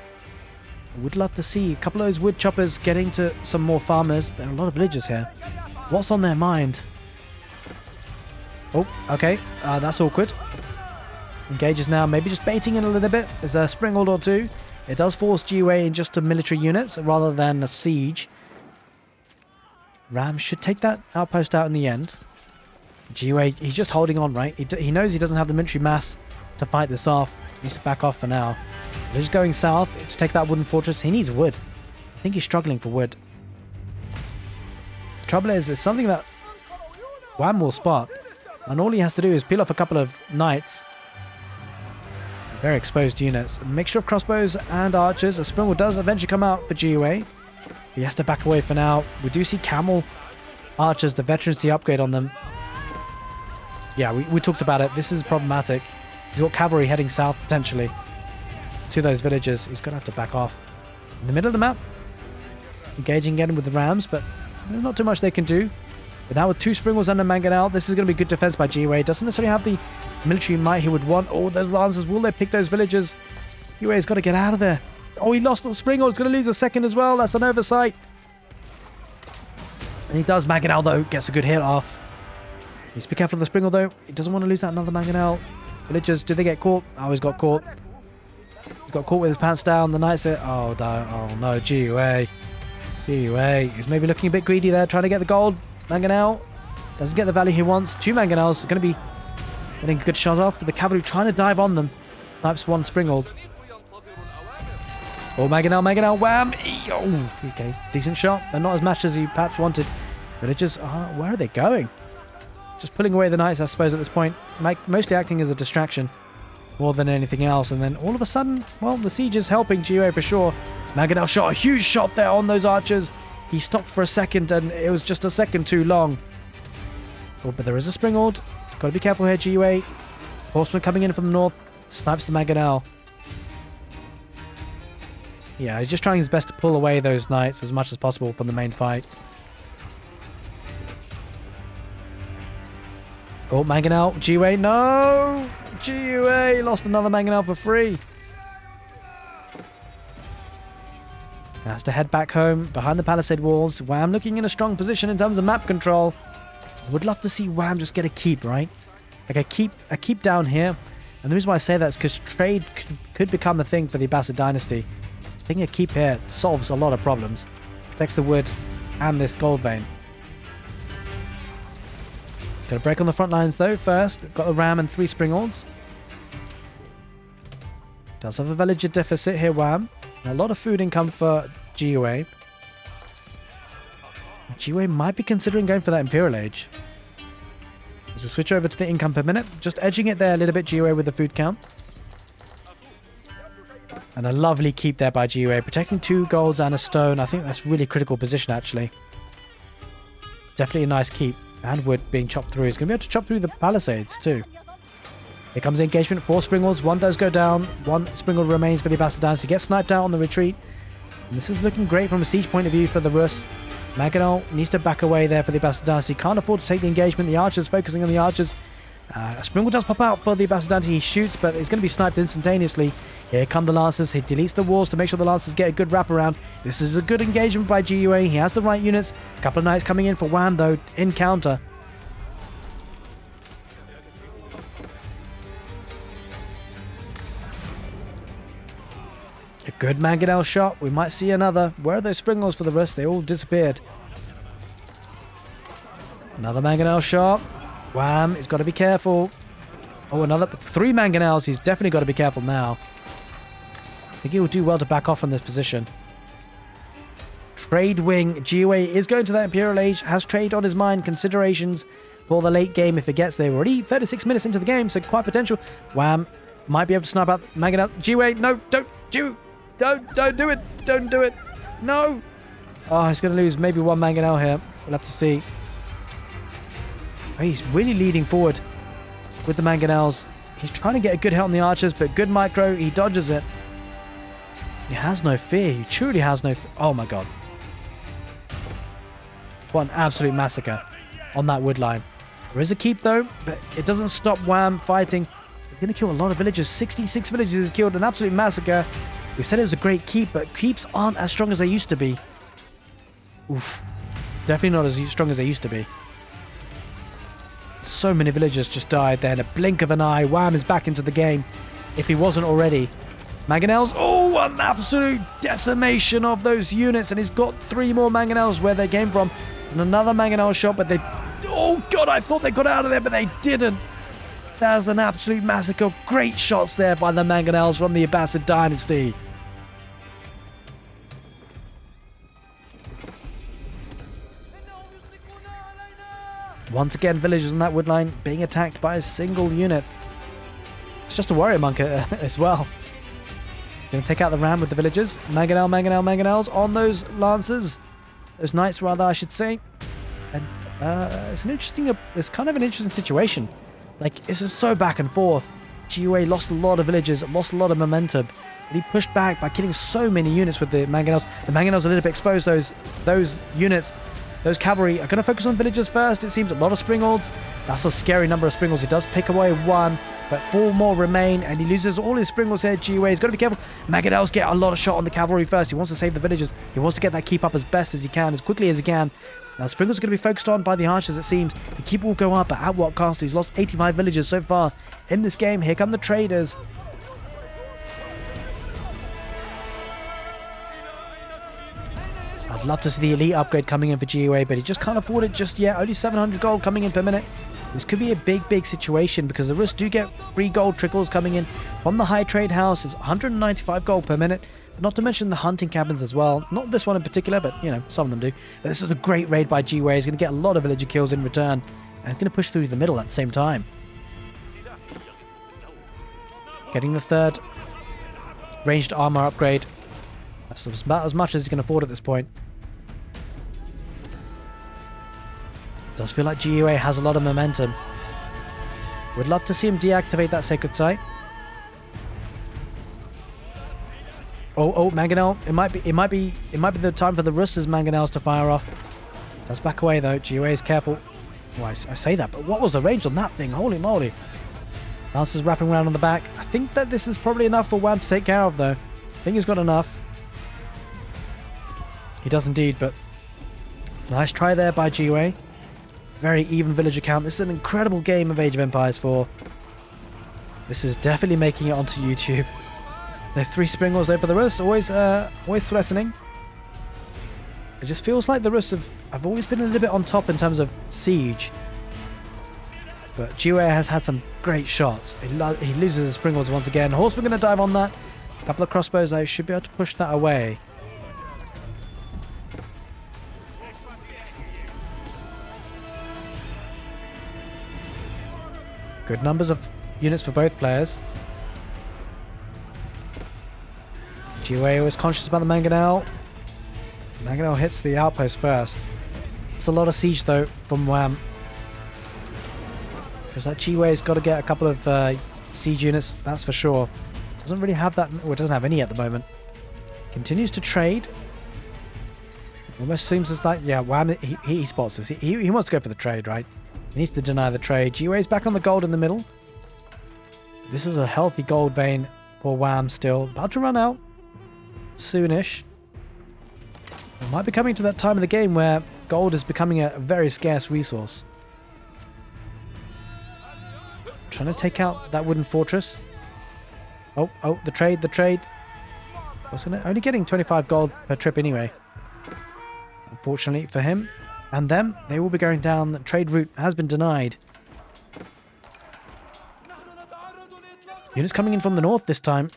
I would love to see a couple of those wood choppers getting to some more farmers. There are a lot of villagers here. What's on their mind? Oh, okay. That's awkward. Engages now. Maybe just baiting in a little bit. There's a springald or two. It does force GUA in just to military units rather than a siege. Ram should take that outpost out in the end. GUA, he's just holding on, right? He knows he doesn't have the military mass to fight this off. He needs to back off for now. They're just going south to take that wooden fortress. He needs wood. I think he's struggling for wood. The trouble is, it's something that Wham will spot. And all he has to do is peel off a couple of knights. Very exposed units. A mixture of crossbows and archers. A springald does eventually come out for GUA. He has to back away for now. We do see camel archers, the veterancy upgrade on them. Yeah, we talked about it. This is problematic. He's got cavalry heading south potentially to those villages. He's going to have to back off. In the middle of the map, engaging again with the rams, but there's not too much they can do. But now with 2 springalds and a Manganel, this is going to be good defense by GUA. Doesn't necessarily have the military might he would want. Oh, those lancers, will they pick those villagers? GUA's got to get out of there. Oh, he lost Springald. He's going to lose a second as well. That's an oversight. And he does. Manganel, though, gets a good hit off. Needs to be careful of the Springald, though. He doesn't want to lose that another Manganel. Villagers, did they get caught? Oh, he's got caught. He's got caught with his pants down. The knights are... Oh, no. GUA. He's maybe looking a bit greedy there, trying to get the gold. Manganel doesn't get the value he wants. 2 Manganels. Going to be getting a good shot off. The cavalry trying to dive on them. Snipes 1 Springald. Oh, Manganel, wham! Oh, okay. Decent shot. They're not as matched as you perhaps wanted. Villagers, where are they going? Just pulling away the knights, I suppose, at this point. Mostly acting as a distraction more than anything else. And then all of a sudden, well, the siege is helping GUA for sure. Manganel shot a huge shot there on those archers. He stopped for a second, and it was just a second too long. Oh, but there is a springald. Got to be careful here, GUA. Horseman coming in from the north. Snipes the Manganel. Yeah, he's just trying his best to pull away those knights as much as possible from the main fight. Oh, Manganel. GUA, no! GUA lost another Manganel for free. Has to head back home behind the palisade walls. Wham looking in a strong position in terms of map control. Would love to see Wham just get a keep, right? Like a keep down here. And the reason why I say that is because trade could become a thing for the Abbasid dynasty. I think a keep here solves a lot of problems. Protects the wood and this gold vein. Got to break on the front lines though first. Got the ram and 3 springalds. Does have a villager deficit here, Wham. And a lot of food income for GUA. GUA might be considering going for that Imperial Age. As we switch over to the income per minute, just edging it there a little bit, GUA with the food count. And a lovely keep there by GUA, protecting 2 golds and a stone. I think that's really critical position, actually. Definitely a nice keep. And wood being chopped through. He's going to be able to chop through the palisades, too. Here comes the engagement. 4 Springwalls. 1 does go down. 1 Springwall remains for the Abbasid dynasty. Gets sniped out on the retreat. And this is looking great from a siege point of view for the Russ. Manganel needs to back away there for the Abbasid dynasty. Can't afford to take the engagement. The archers focusing on the archers. A Springwall does pop out for the Abbasid dynasty. He shoots, but he's going to be sniped instantaneously. Here come the Lancers. He deletes the walls to make sure the Lancers get a good wraparound. This is a good engagement by GUA. He has the right units. A couple of knights coming in for Wham, though, in counter. A good Manganel shot. We might see another. Where are those Springwalls for the Russ? They all disappeared. Another Manganel shot. Wham. He's got to be careful. Oh, another 3 Manganels. He's definitely got to be careful now. I think he will do well to back off from this position. Trade wing. GUA is going to that Imperial Age. Has trade on his mind. Considerations for the late game if it gets there. We're already 36 minutes into the game, so quite potential. Wham. Might be able to snipe out Manganel. GUA. No, don't. Don't do it. Don't do it. No. Oh, he's going to lose maybe 1 Manganel here. We'll have to see. Oh, he's really leading forward with the Manganels. He's trying to get a good hit on the archers, but good micro. He dodges it. He has no fear. He truly has no fear. Oh my god. What an absolute massacre on that wood line. There is a keep though, but it doesn't stop Wham fighting. He's going to kill a lot of villagers. 66 villagers is killed. An absolute massacre. We said it was a great keep, but keeps aren't as strong as they used to be. Oof. Definitely not as strong as they used to be. So many villagers just died there in a blink of an eye. Wham is back into the game, if he wasn't already. Manganels. Oh, an absolute decimation of those units. And he's got 3 more Manganels where they came from. And another Manganel shot, but they... Oh, God, I thought they got out of there, but they didn't. That's an absolute massacre. Great shots there by the Manganels from the Abbasid dynasty. Once again, villagers on that wood line being attacked by a single unit. It's just a warrior monk as well. Going to take out the ram with the villagers. Manganels on those lancers. Those knights, rather, I should say. And it's kind of an interesting situation. Like, this is so back and forth. GUA lost a lot of villagers, lost a lot of momentum. And he pushed back by killing so many units with the Manganels. The Manganels are a little bit exposed. Those units... Those cavalry are going to focus on villagers first. It seems a lot of Springwalls. That's a scary number of Springwalls. He does pick away 1, but 4 more remain, and he loses all his Springwalls here. GUA, he's got to be careful. Manganels get a lot of shot on the cavalry first. He wants to save the villagers. He wants to get that keep up as best as he can, as quickly as he can. Now, Springwalls are going to be focused on by the archers, it seems. The keep will go up, but at what cost? He's lost 85 villagers so far in this game. Here come the traders. I'd love to see the elite upgrade coming in for GUA, but he just can't afford it just yet. Only 700 gold coming in per minute. This could be a big situation because the Russ do get free gold trickles coming in from the high trade house. It's 195 gold per minute. Not to mention the hunting cabins as well. Not this one in particular, but, you know, some of them do. But this is a great raid by GUA. He's going to get a lot of villager kills in return. And he's going to push through the middle at the same time. Getting the 3rd ranged armor upgrade. That's about as much as he can afford at this point. Does feel like GUA has a lot of momentum. Would love to see him deactivate that sacred site. Oh, Manganel. It might be the time for the Russ's Manganels to fire off. Does back away though. GUA is careful. Well, I say that, but what was the range on that thing? Holy moly. Lancer's wrapping around on the back. I think that this is probably enough for Wham to take care of though. I think he's got enough. He does indeed, but nice try there by GUA. Very even villager count. This is an incredible game of Age of Empires 4. This is definitely making it onto YouTube. There are 3 Springwalls there for the Russ. Always threatening. It just feels like the Russ have always been a little bit on top in terms of siege. But GUA has had some great shots. He loses the Springwalls once again. Horsemen going to dive on that. A couple of crossbows though. Should be able to push that away. Good numbers of units for both players. GUA was conscious about the Manganel. Manganel hits the outpost first. It's a lot of siege though from Wham. Because that GUA's got to get a couple of siege units, that's for sure. Doesn't really have that, or doesn't have any at the moment. Continues to trade. Almost seems as like, yeah, Wham, he spots this. He wants to go for the trade, right? He needs to deny the trade. GUA's back on the gold in the middle. This is a healthy gold vein for Wham still. About to run out. Soonish. It might be coming to that time of the game where gold is becoming a very scarce resource. Trying to take out that wooden fortress. Oh, the trade. Only getting 25 gold per trip anyway. Unfortunately for him. And them, they will be going down. The trade route has been denied. Units coming in from the north this time.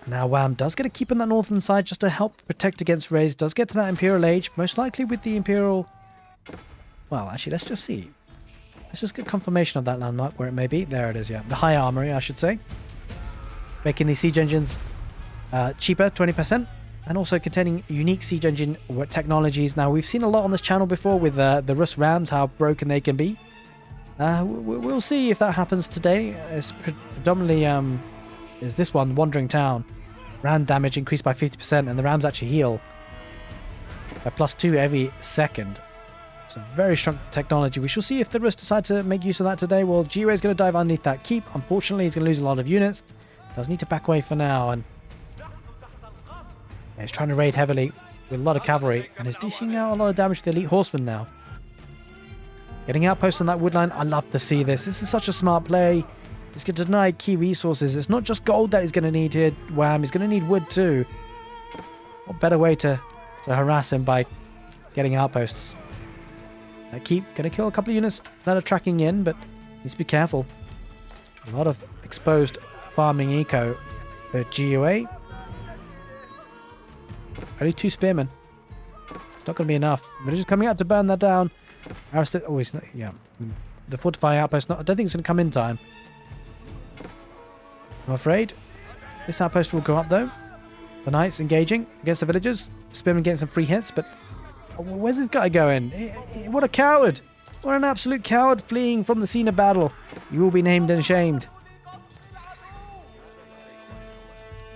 Now Wham does get a keep on that northern side just to help protect against raids. Does get to that Imperial age. Most likely with the Imperial... Well, actually, let's just see. Let's just get confirmation of that landmark where it may be. There it is, yeah. The High Armory, I should say. Making these siege engines cheaper, 20. And also containing unique siege engine technologies. Now, we've seen a lot on this channel before with the Russ Rams, how broken they can be. We'll see if that happens today. It's predominantly... is this one, Wandering Town. Ram damage increased by 50%, and the Rams actually heal by +2 every second. It's a very strong technology. We shall see if the Russ decide to make use of that today. Well, GUA is going to dive underneath that keep. Unfortunately, he's going to lose a lot of units. Does need to back away for now, and he's trying to raid heavily with a lot of cavalry, and is dishing out a lot of damage to the elite horsemen now. Getting outposts on that woodline. I love to see this. This is such a smart play. He's going to deny key resources. It's not just gold that he's going to need here, Wham. He's going to need wood too. What better way to harass him by getting outposts? I keep going to kill a couple of units that are tracking in, but needs to be careful. A lot of exposed farming eco for GUA. Only 2 spearmen. It's not going to be enough. But just coming out to burn that down. Yeah. The fortifying outpost, I don't think it's going to come in time. I'm afraid. This outpost will go up though. The knights engaging against the villagers. Spearman getting some free hits, but where's this guy going? What a coward! What an absolute coward fleeing from the scene of battle. You will be named and shamed.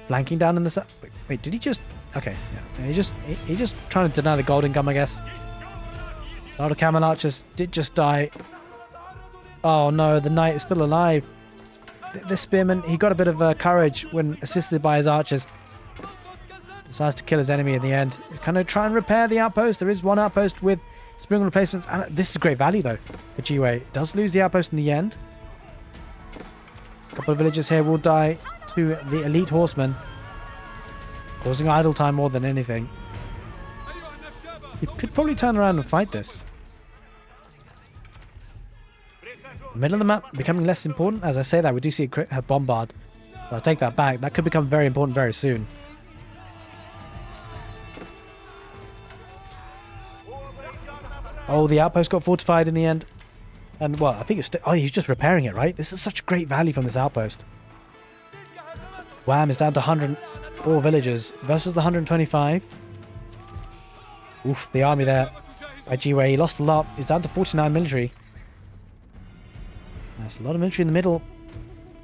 Flanking down in the south. Wait, did he just... Okay, yeah. He just trying to deny the gold income, I guess. A lot of camel archers did just die. Oh no, the knight is still alive. This spearman, he got a bit of courage when assisted by his archers. Decides to kill his enemy in the end. Kind of try and repair the outpost. There is one outpost with spring replacements. And this is great value though for GUA. It does lose the outpost in the end. A couple of villagers here will die to the elite horsemen. Causing idle time more than anything. He could probably turn around and fight this. Middle of the map becoming less important. As I say that, we do see a bombard. But I'll take that back. That could become very important very soon. Oh, the outpost got fortified in the end. And, well, I think it's... Oh, he's just repairing it, right? This is such great value from this outpost. Wham is down to 104 villagers versus the 125. Oof, the army there by GUA. He lost a lot. He's down to 49 military. There's a lot of military in the middle.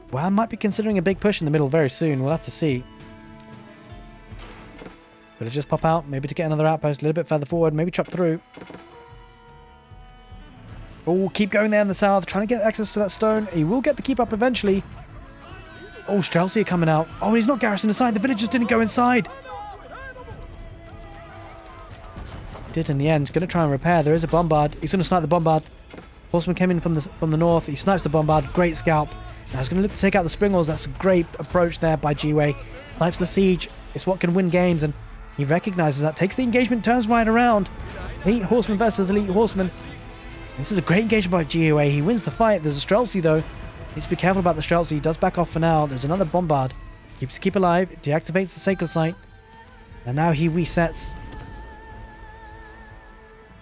Wham might be considering a big push in the middle very soon. We'll have to see. But just pop out, maybe to get another outpost a little bit further forward, maybe chop through. Oh, keep going there in the south, trying to get access to that stone. He will get the keep up eventually. Oh, Streltsy are coming out. Oh, he's not garrisoned inside. The villagers didn't go inside. Did in the end. Going to try and repair. There is a bombard. He's going to snipe the bombard. Horseman came in from the north. He snipes the bombard. Great scalp. Now he's going to look to take out the springles. That's a great approach there by GUA. Snipes the siege. It's what can win games, and he recognizes that. Takes the engagement, turns right around. Elite horseman versus elite horseman. This is a great engagement by GUA. He wins the fight. There's a Streltsy though. Needs to be careful about the Streltsy. He does back off for now. There's another bombard. Keeps to keep alive. Deactivates the sacred site. And now he resets.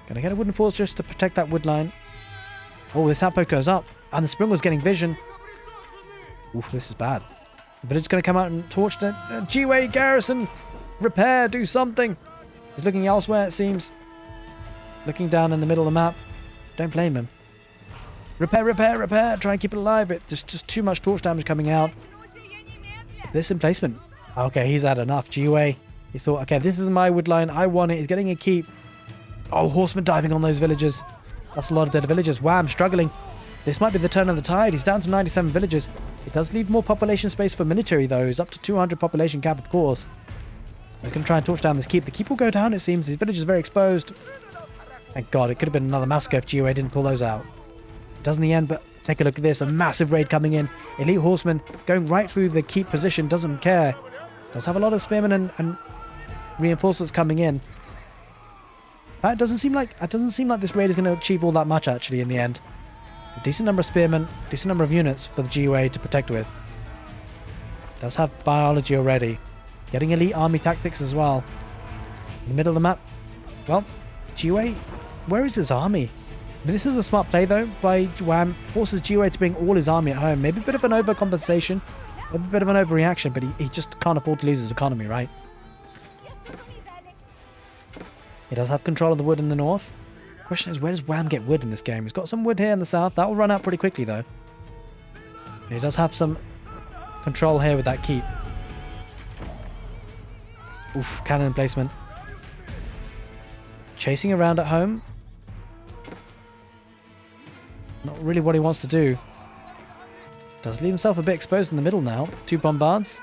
Gonna get a wooden fortress to protect that wood line. Oh, this outpost goes up. And the Springer's getting vision. Oof, this is bad. The village is going to come out and torch the G-Way garrison. Repair, do something. He's looking elsewhere, it seems. Looking down in the middle of the map. Don't blame him. Repair, repair, repair. Try and keep it alive. There's just too much torch damage coming out. This emplacement. Okay, he's had enough. G-Way. He thought, okay, this is my wood line. I want it. He's getting a keep. Oh, horsemen diving on those villagers. That's a lot of dead villagers. Wham, struggling. This might be the turn of the tide. He's down to 97 villagers. It does leave more population space for military, though. He's up to 200 population cap, of course. He's going to try and torch down this keep. The keep will go down, it seems. These villagers are very exposed. Thank God. It could have been another massacre if G-Way didn't pull those out. It does in the end, but take a look at this. A massive raid coming in. Elite horsemen going right through the keep position. Doesn't care. Does have a lot of spearmen and reinforcements coming in. It doesn't seem like this raid is going to achieve all that much, actually, in the end. A decent number of spearmen, decent number of units for the G-Way to protect with. Does have biology already. Getting elite army tactics as well. In the middle of the map. Well, G-Way, where is his army? I mean, this is a smart play, though, by Wham. Forces G-Way to bring all his army at home. Maybe a bit of an overcompensation. Maybe a bit of an overreaction, but he just can't afford to lose his economy, right? He does have control of the wood in the north. Question is, where does Wham get wood in this game? He's got some wood here in the south. That will run out pretty quickly, though. He does have some control here with that keep. Oof, cannon emplacement. Chasing around at home. Not really what he wants to do. Does leave himself a bit exposed in the middle now. 2 bombards.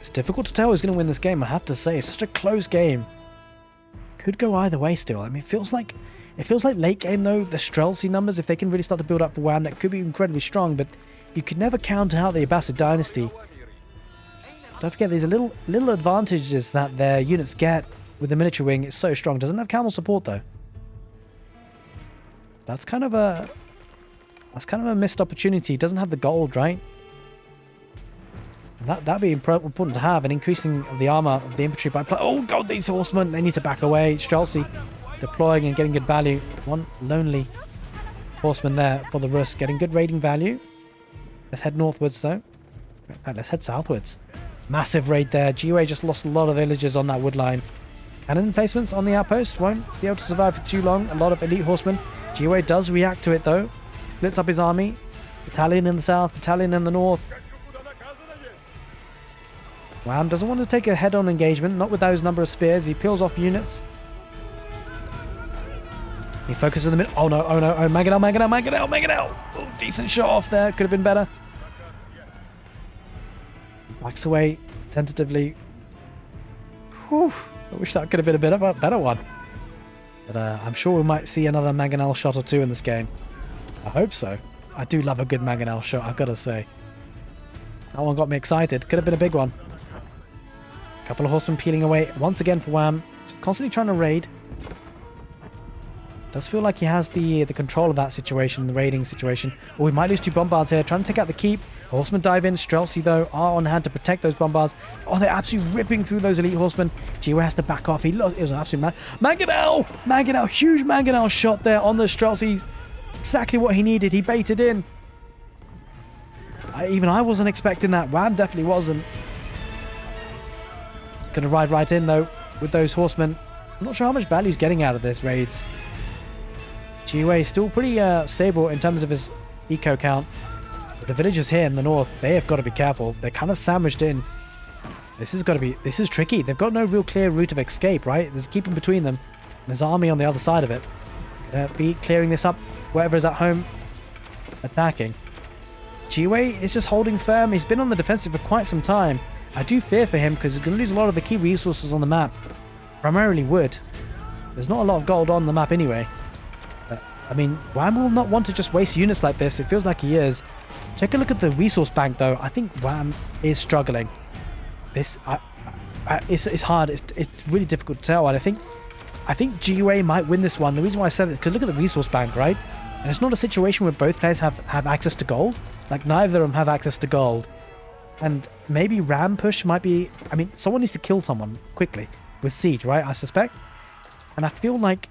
It's difficult to tell who's going to win this game, I have to say. It's such a close game. Could go either way still. I mean, it feels like late game, though, the Streltsy numbers, if they can really start to build up for Wham, that could be incredibly strong, but you could never count out the Abbasid dynasty. Don't forget, these are little advantages that their units get with the military wing. It's so strong. Doesn't have camel support, though. That's kind of a missed opportunity. Doesn't have the gold, right? That'd be important to have, an increasing of the armor of the infantry by play. Oh god, these horsemen, they need to back away. Streltsy deploying and getting good value. One lonely horseman there for the Russ, getting good raiding value. Let's head northwards, though. In fact, let's head southwards. Massive raid there. G-Way just lost a lot of villagers on that wood line. Cannon emplacements on the outpost won't be able to survive for too long. A lot of elite horsemen. G-Way does react to it, though. He splits up his army. Battalion in the south, battalion in the north. Wham doesn't want to take a head-on engagement, not with those number of spears. He peels off units. He focuses in the middle. Oh no, oh no, oh, Manganel, Manganel, Manganel, Manganel! Oh, decent shot off there. Could have been better. Backs away tentatively. Whew. I wish that could have been a bit of a better one. But I'm sure we might see another Manganel shot or two in this game. I hope so. I do love a good Manganel shot, I've got to say. That one got me excited. Could have been a big one. Couple of horsemen peeling away once again for Wham. Constantly trying to raid. Does feel like he has the control of that situation, the raiding situation. Oh, we might lose 2 bombards here. Trying to take out the keep. Horsemen dive in. Streltsy, though, are on hand to protect those bombards. Oh, they're absolutely ripping through those elite horsemen. G-Way has to back off. It was an absolute Manganel! Manganel! Huge Manganel shot there on the Streltsy. Exactly what he needed. He baited in. Even I wasn't expecting that. Wham definitely wasn't. Going to ride right in, though, with those horsemen. I'm not sure how much value he's getting out of this raids. G-Way is still pretty stable in terms of his eco count. But the villagers here in the north, they have got to be careful. They're kind of sandwiched in. This is tricky. They've got no real clear route of escape, right? There's keeping between them. There's army on the other side of it. Be clearing this up. Whoever is at home attacking. G-Way is just holding firm. He's been on the defensive for quite some time. I do fear for him because he's going to lose a lot of the key resources on the map. Primarily wood. There's not a lot of gold on the map anyway. But, I mean, Wham will not want to just waste units like this. It feels like he is. Take a look at the resource bank, though. I think Wham is struggling. It's hard. It's really difficult to tell. And I think G-Way might win this one. The reason why I said it, because look at the resource bank, right? And it's not a situation where both players have access to gold. Like, neither of them have access to gold. And maybe ram push might be... I mean, someone needs to kill someone quickly with siege, right? I suspect. And I feel like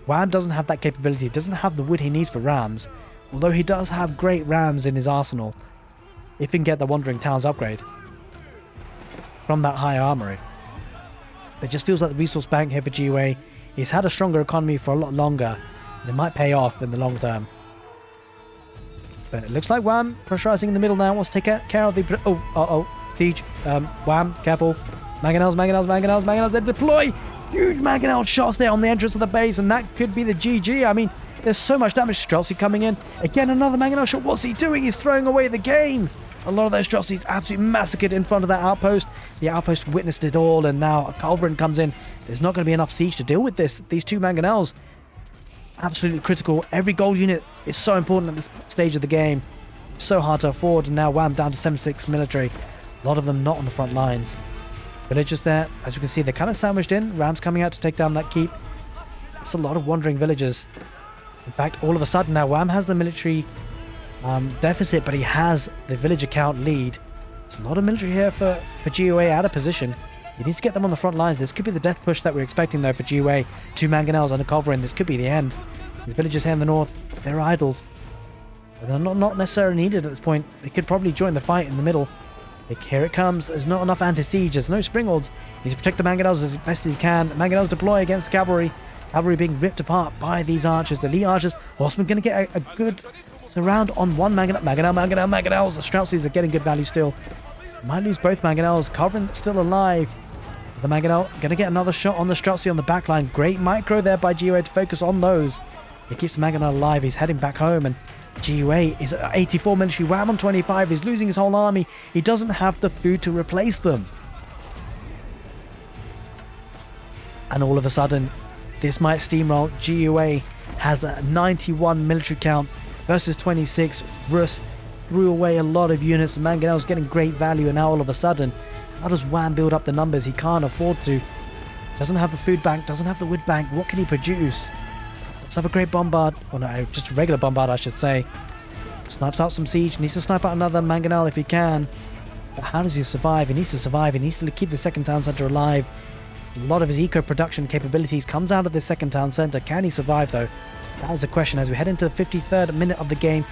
Wham doesn't have that capability. He doesn't have the wood he needs for rams. Although he does have great rams in his arsenal. If he can get the Wandering Towns upgrade from that high armory. It just feels like the resource bank here for GUA. He's had a stronger economy for a lot longer. And it might pay off in the long term. But it looks like Wham pressurizing in the middle now. Wants to take care of the... Oh, siege. Wham, careful. Manganels. They deploy. Huge Manganel shots there on the entrance of the base. And that could be the GG. I mean, there's so much damage. Streltsy coming in. Again, another Manganel shot. What's he doing? He's throwing away the game. A lot of those Streltsies absolutely massacred in front of that outpost. The outpost witnessed it all. And now a Culverin comes in. There's not going to be enough siege to deal with this. These two Manganels. Absolutely critical. Every gold unit is so important at this stage of the game. So hard to afford. And now Wham down to 76 military. A lot of them not on the front lines. Villagers there, as you can see, they're kind of sandwiched in. Rams coming out to take down that keep. It's a lot of wandering villagers. In fact, all of a sudden now Wham has the military deficit, but he has the villager count lead. It's a lot of military here for GUA out of position. He needs to get them on the front lines. This could be the death push that we're expecting, though, for GUA. Two Manganels under cover, and this could be the end. These villagers here in the north, they're idled. They're not necessarily needed at this point. They could probably join the fight in the middle. Here it comes. There's not enough anti-siege. There's no springalds. He needs to protect the Manganels as best he can. Manganels deploy against the cavalry. Cavalry being ripped apart by these archers. The elite archers. Horsemen going to get a good surround on one Manganel. Manganels. The Streltsies are getting good value still. Might lose both Manganels. Culverin still alive. The Manganel going to get another shot on the Streltsy on the back line. Great micro there by GUA to focus on those. He keeps the Manganel alive. He's heading back home, and GUA is at 84 military. Wham on 25. He's losing his whole army. He doesn't have the food to replace them. And all of a sudden, this might steamroll. GUA has a 91 military count versus 26. Russ threw away a lot of units. Manganel's getting great value, and now all of a sudden, how does Wham build up the numbers? He can't afford to. Doesn't have the food bank, doesn't have the wood bank. What can he produce? Let's have a great bombard. Oh no, just a regular bombard, I should say. Snipes out some siege. Needs to snipe out another Manganel if he can. But how does he survive? He needs to survive. He needs to keep the second town centre alive. A lot of his eco-production capabilities comes out of this second town centre. Can he survive, though? That is the question as we head into the 53rd minute of the game.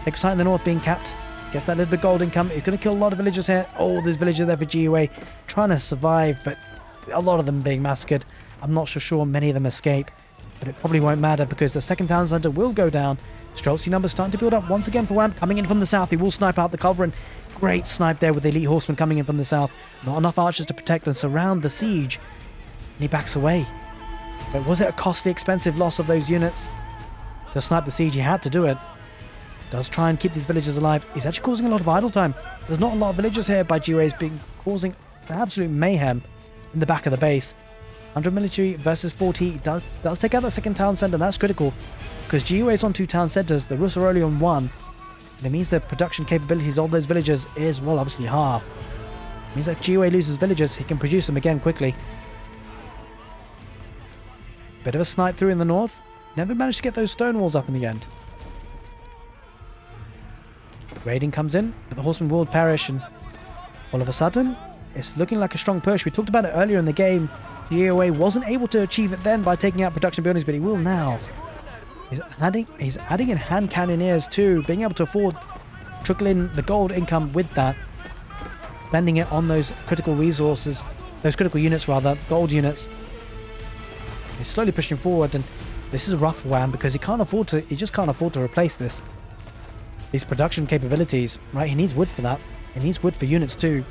Six site in the north being capped. Gets that little bit of gold income. He's going to kill a lot of villagers here. Oh, there's villagers there for GUA. Trying to survive, but a lot of them being massacred. I'm not so sure many of them escape. But it probably won't matter because the second town centre will go down. Streltsy numbers starting to build up once again for Wham. Coming in from the south. He will snipe out the Culverin. Great snipe there with the elite horsemen coming in from the south. Not enough archers to protect and surround the siege. And he backs away. But was it a costly, expensive loss of those units? To snipe the siege, he had to do it. Does try and keep these villagers alive. He's actually causing a lot of idle time. There's not a lot of villagers here by GUA. He's been causing absolute mayhem in the back of the base. 100 military versus 40 does take out that second town centre. That's critical because GUA is on 2 town centres. The Russ are only on 1. And it means the production capabilities of those villagers is, well, obviously half. It means that if GUA loses villagers, he can produce them again quickly. Bit of a snipe through in the north. Never managed to get those stone walls up in the end. Raiding comes in, but the horsemen will perish, and all of a sudden, it's looking like a strong push. We talked about it earlier in the game. The GUA wasn't able to achieve it then by taking out production buildings, but he will now. He's adding in hand cannoneers too, being able to afford trickle in the gold income with that, spending it on those critical resources, those critical units rather, gold units. He's slowly pushing forward, and this is a rough Wham because he just can't afford to replace this. These production capabilities, right? He needs wood for that. He needs wood for units too.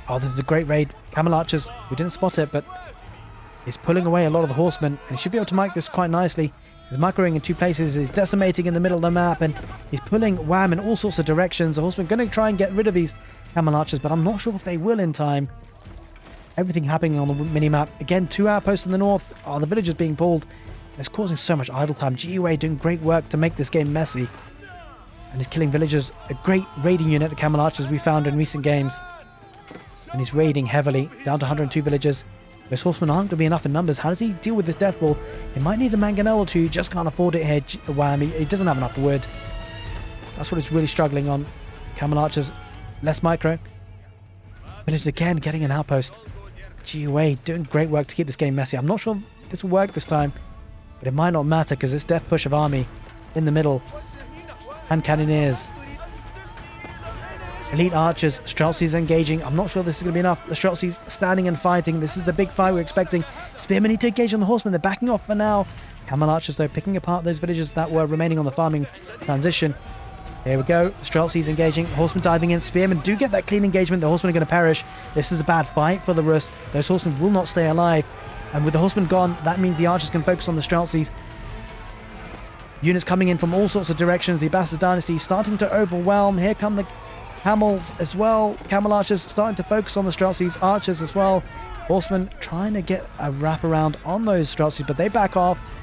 Oh, this is a great raid. Camel archers. We didn't spot it, but he's pulling away a lot of the horsemen, and he should be able to mic this quite nicely. He's microing in 2 places. He's decimating in the middle of the map, and he's pulling Wham in all sorts of directions. The horsemen are going to try and get rid of these camel archers, but I'm not sure if they will in time. Everything happening on the mini-map. Again, 2 outposts in the north. Oh, the villagers being pulled. It's causing so much idle time. GUA doing great work to make this game messy. And he's killing villagers. A great raiding unit, the camel archers we found in recent games. And he's raiding heavily, down to 102 villagers. Those horsemen aren't going to be enough in numbers. How does he deal with this death ball? He might need a Manganel or 2. He just can't afford it here. Wham, he doesn't have enough wood. That's what he's really struggling on. Camel archers less micro. Village again getting an outpost. GUA doing great work to keep this game messy. I'm not sure this will work this time, but it might not matter because this death push of army in the middle. And cannoneers. Elite archers. Streltsys engaging. I'm not sure this is going to be enough. The Streltsys standing and fighting. This is the big fight we're expecting. Spearmen need to engage on the horsemen. They're backing off for now. Camel archers, though, picking apart those villages that were remaining on the farming transition. Here we go. Streltsys engaging. Horsemen diving in. Spearmen do get that clean engagement. The horsemen are going to perish. This is a bad fight for the Russ. Those horsemen will not stay alive. And with the horsemen gone, that means the archers can focus on the Streltsys. Units coming in from all sorts of directions. The Abbasid dynasty starting to overwhelm. Here come the camels as well. Camel archers starting to focus on the Streltsys. Archers as well. Horsemen trying to get a wraparound on those Streltsys, but they back off.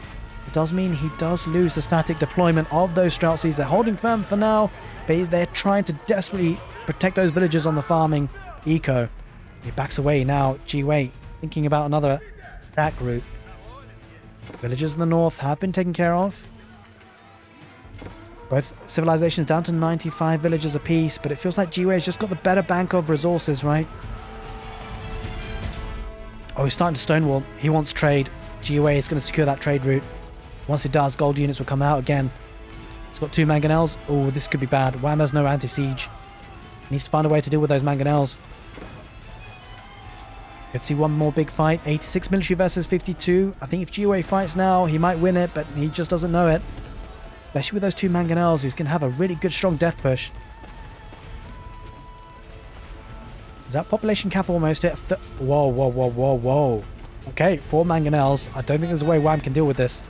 It does mean he does lose the static deployment of those Streltsys. They're holding firm for now, but they're trying to desperately protect those villagers on the farming eco. He backs away now. GUA thinking about another attack route. Villagers in the north have been taken care of. Both civilizations down to 95 villagers apiece, but it feels like GUA has just got the better bank of resources, right? Oh, he's starting to stonewall. He wants trade. GUA is going to secure that trade route. Once it does, gold units will come out again. It's got 2 Manganels. Oh, this could be bad. Wham has no anti-siege. Needs to find a way to deal with those Manganels. Could see one more big fight. 86 military versus 52. I think if GUA fights now, he might win it, but he just doesn't know it. Especially with those 2 Manganels, he's going to have a really good, strong death push. Is that population cap almost hit? Whoa, whoa, whoa, whoa, whoa. Okay, 4 Manganels. I don't think there's a way Wham can deal with this.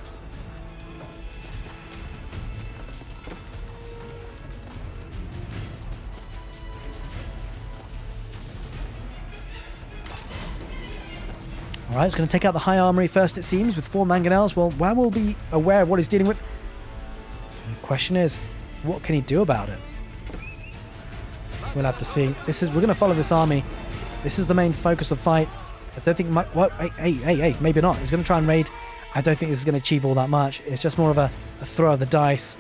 Alright, it's going to take out the high armory first, it seems, with 4 Manganels. Well, Wham will be aware of what he's dealing with. The question is, what can he do about it? We'll have to see. We're going to follow this army. This is the main focus of the fight. I don't think... What? Hey, maybe not. He's going to try and raid. I don't think this is going to achieve all that much. It's just more of a throw of the dice.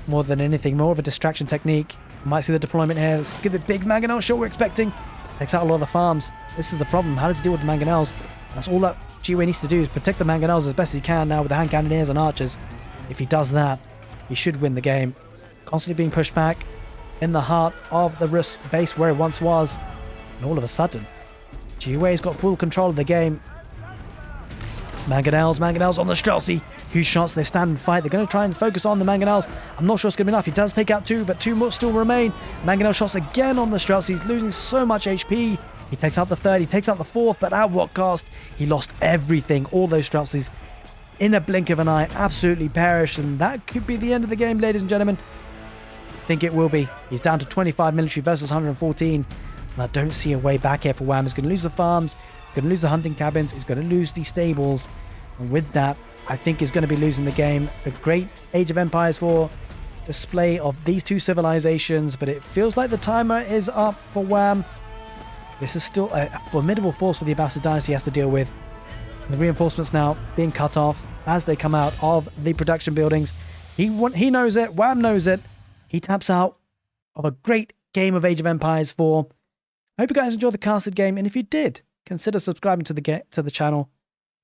More than anything. More of a distraction technique. Might see the deployment here. Let's get the big Manganel shot we're expecting. Takes out a lot of the farms. This is the problem. How does he deal with the Manganels? That's all that GUA needs to do is protect the Manganels as best he can now with the hand cannoneers and archers. If he does that, he should win the game. Constantly being pushed back in the heart of the Russ base where it once was. And all of a sudden, GUA's got full control of the game. Manganels on the Streltsy. Huge shots, they stand and fight. They're going to try and focus on the Manganels. I'm not sure it's going to be enough. He does take out 2, but 2 more still remain. Manganel shots again on the Streltsy. He's losing so much HP. He takes out the 3rd, he takes out the 4th, but at what cost? He lost everything. All those Streltsys in a blink of an eye absolutely perished, and that could be the end of the game, ladies and gentlemen. I think it will be. He's down to 25 military versus 114. And I don't see a way back here for Wham. He's going to lose the farms, he's going to lose the hunting cabins, he's going to lose the stables. And with that, I think he's going to be losing the game. A great Age of Empires 4 display of these 2 civilizations, but it feels like the timer is up for Wham. This is still a formidable force for the Abbasid dynasty has to deal with. And the reinforcements now being cut off as they come out of the production buildings. He knows it. Wham knows it. He taps out of a great game of Age of Empires 4. I hope you guys enjoyed the casted game, and if you did, consider subscribing to the channel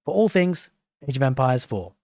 for all things Age of Empires 4.